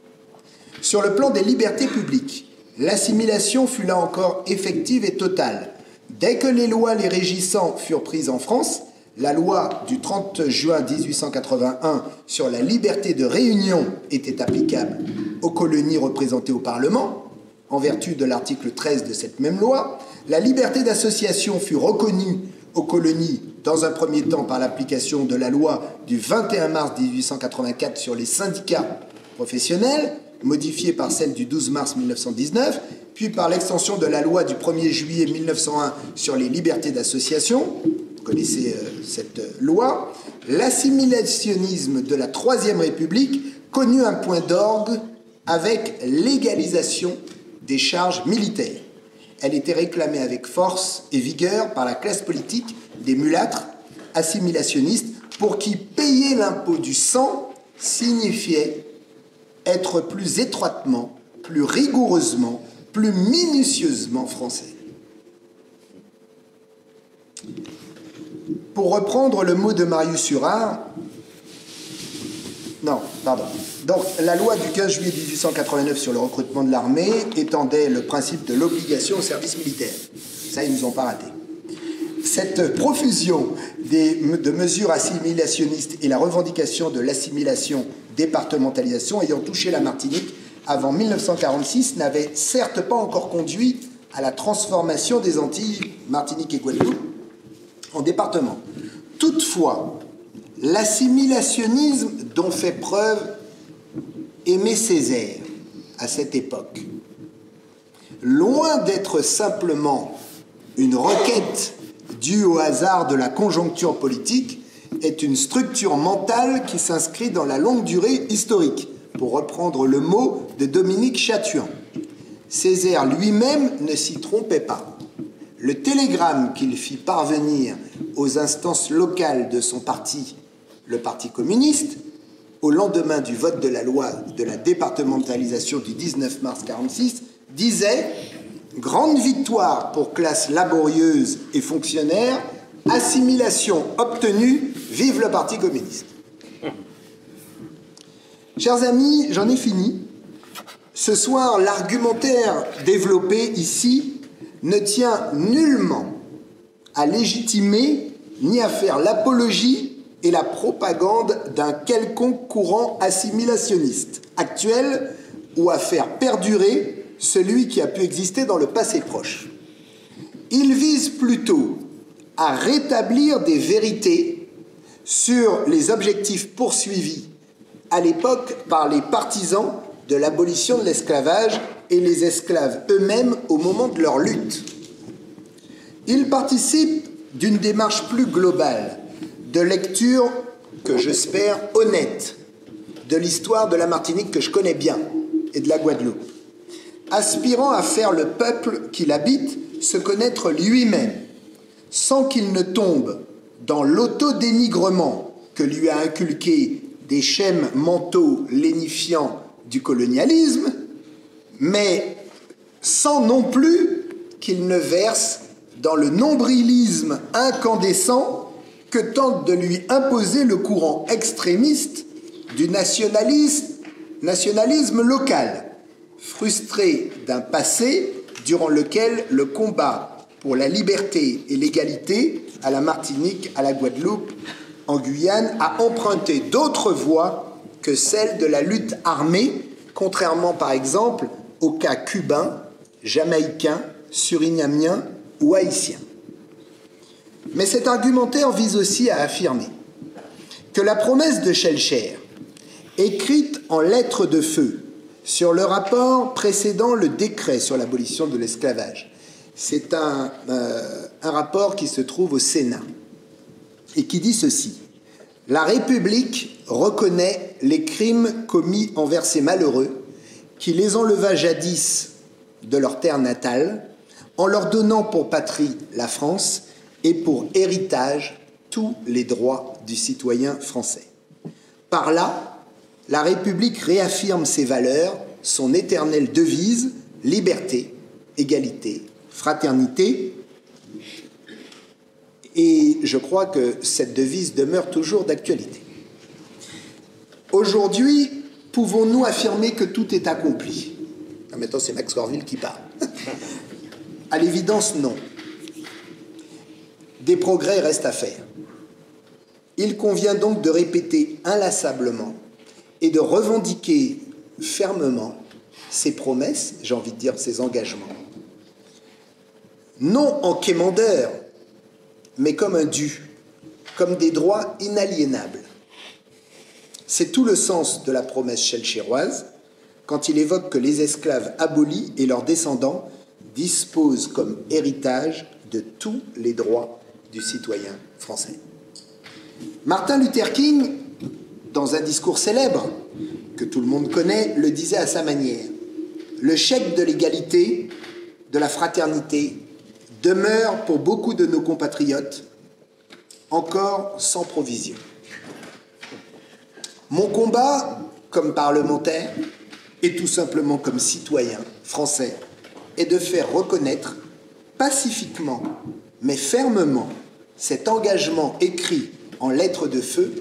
Sur le plan des libertés publiques, l'assimilation fut là encore effective et totale. Dès que les lois les régissant furent prises en France, la loi du 30 juin 1881 sur la liberté de réunion était applicable aux colonies représentées au Parlement, en vertu de l'article 13 de cette même loi. La liberté d'association fut reconnue aux colonies dans un premier temps par l'application de la loi du 21 mars 1884 sur les syndicats professionnels, modifiée par celle du 12 mars 1919, puis par l'extension de la loi du 1er juillet 1901 sur les libertés d'association. Vous connaissez cette loi. L'assimilationnisme de la Troisième République connut un point d'orgue avec l'égalisation des charges militaires. Elle était réclamée avec force et vigueur par la classe politique des mulâtres assimilationnistes pour qui payer l'impôt du sang signifiait être plus étroitement, plus rigoureusement, plus minutieusement français. Pour reprendre le mot de Marius Suard, donc, la loi du 15 juillet 1889 sur le recrutement de l'armée étendait le principe de l'obligation au service militaire. Ça, ils ne nous ont pas raté. Cette profusion de mesures assimilationnistes et la revendication de l'assimilation départementalisation ayant touché la Martinique avant 1946 n'avait certes pas encore conduit à la transformation des Antilles, Martinique et Guadeloupe, en départements. Toutefois, l'assimilationnisme dont fait preuve Aimé Césaire à cette époque, loin d'être simplement une requête due au hasard de la conjoncture politique, est une structure mentale qui s'inscrit dans la longue durée historique, pour reprendre le mot de Dominique Chathuan. Césaire lui-même ne s'y trompait pas. Le télégramme qu'il fit parvenir aux instances locales de son parti, le Parti communiste, au lendemain du vote de la loi de la départementalisation du 19 mars 1946, disait « Grande victoire pour classe laborieuse et fonctionnaire, assimilation obtenue, vive le Parti communiste ». Chers amis, j'en ai fini. Ce soir, l'argumentaire développé ici ne tient nullement à légitimer ni à faire l'apologie et la propagande d'un quelconque courant assimilationniste actuel ou à faire perdurer celui qui a pu exister dans le passé proche. Il vise plutôt à rétablir des vérités sur les objectifs poursuivis à l'époque par les partisans de l'abolition de l'esclavage et les esclaves eux-mêmes au moment de leur lutte. Il participe d'une démarche plus globale de lecture que j'espère honnête de l'histoire de la Martinique que je connais bien et de la Guadeloupe, aspirant à faire le peuple qui l'habite se connaître lui-même, sans qu'il ne tombe dans l'autodénigrement que lui a inculqué des schèmes mentaux lénifiants du colonialisme, mais sans non plus qu'il ne verse dans le nombrilisme incandescent que tente de lui imposer le courant extrémiste du nationalisme local, frustré d'un passé durant lequel le combat pour la liberté et l'égalité à la Martinique, à la Guadeloupe, en Guyane, a emprunté d'autres voies que celle de la lutte armée, contrairement par exemple aux cas cubains, jamaïcains, surinamiens ou haïtiens. Mais cet argumentaire vise aussi à affirmer que la promesse de Schellcher, écrite en lettres de feu sur le rapport précédant le décret sur l'abolition de l'esclavage, c'est un rapport qui se trouve au Sénat et qui dit ceci: la République reconnaît les crimes commis envers ces malheureux qui les enleva jadis de leur terre natale en leur donnant pour patrie la France et pour héritage tous les droits du citoyen français. Par là, la République réaffirme ses valeurs, son éternelle devise, liberté, égalité, fraternité. Et je crois que cette devise demeure toujours d'actualité. Aujourd'hui, pouvons-nous affirmer que tout est accompli? Maintenant, c'est Max Corville qui parle. À l'évidence, non. Des progrès restent à faire. Il convient donc de répéter inlassablement et de revendiquer fermement ces promesses, j'ai envie de dire ces engagements, non en quémandeur, mais comme un dû, comme des droits inaliénables. C'est tout le sens de la promesse schellcheroise quand il évoque que les esclaves abolis et leurs descendants disposent comme héritage de tous les droits du citoyen français. Martin Luther King, dans un discours célèbre que tout le monde connaît, le disait à sa manière: le chèque de l'égalité, de la fraternité, demeure pour beaucoup de nos compatriotes encore sans provision. Mon combat, comme parlementaire, et tout simplement comme citoyen français, est de faire reconnaître pacifiquement, mais fermement, cet engagement écrit en lettres de feu,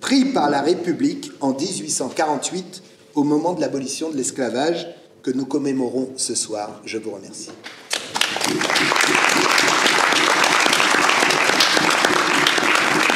pris par la République en 1848, au moment de l'abolition de l'esclavage, que nous commémorons ce soir. Je vous remercie.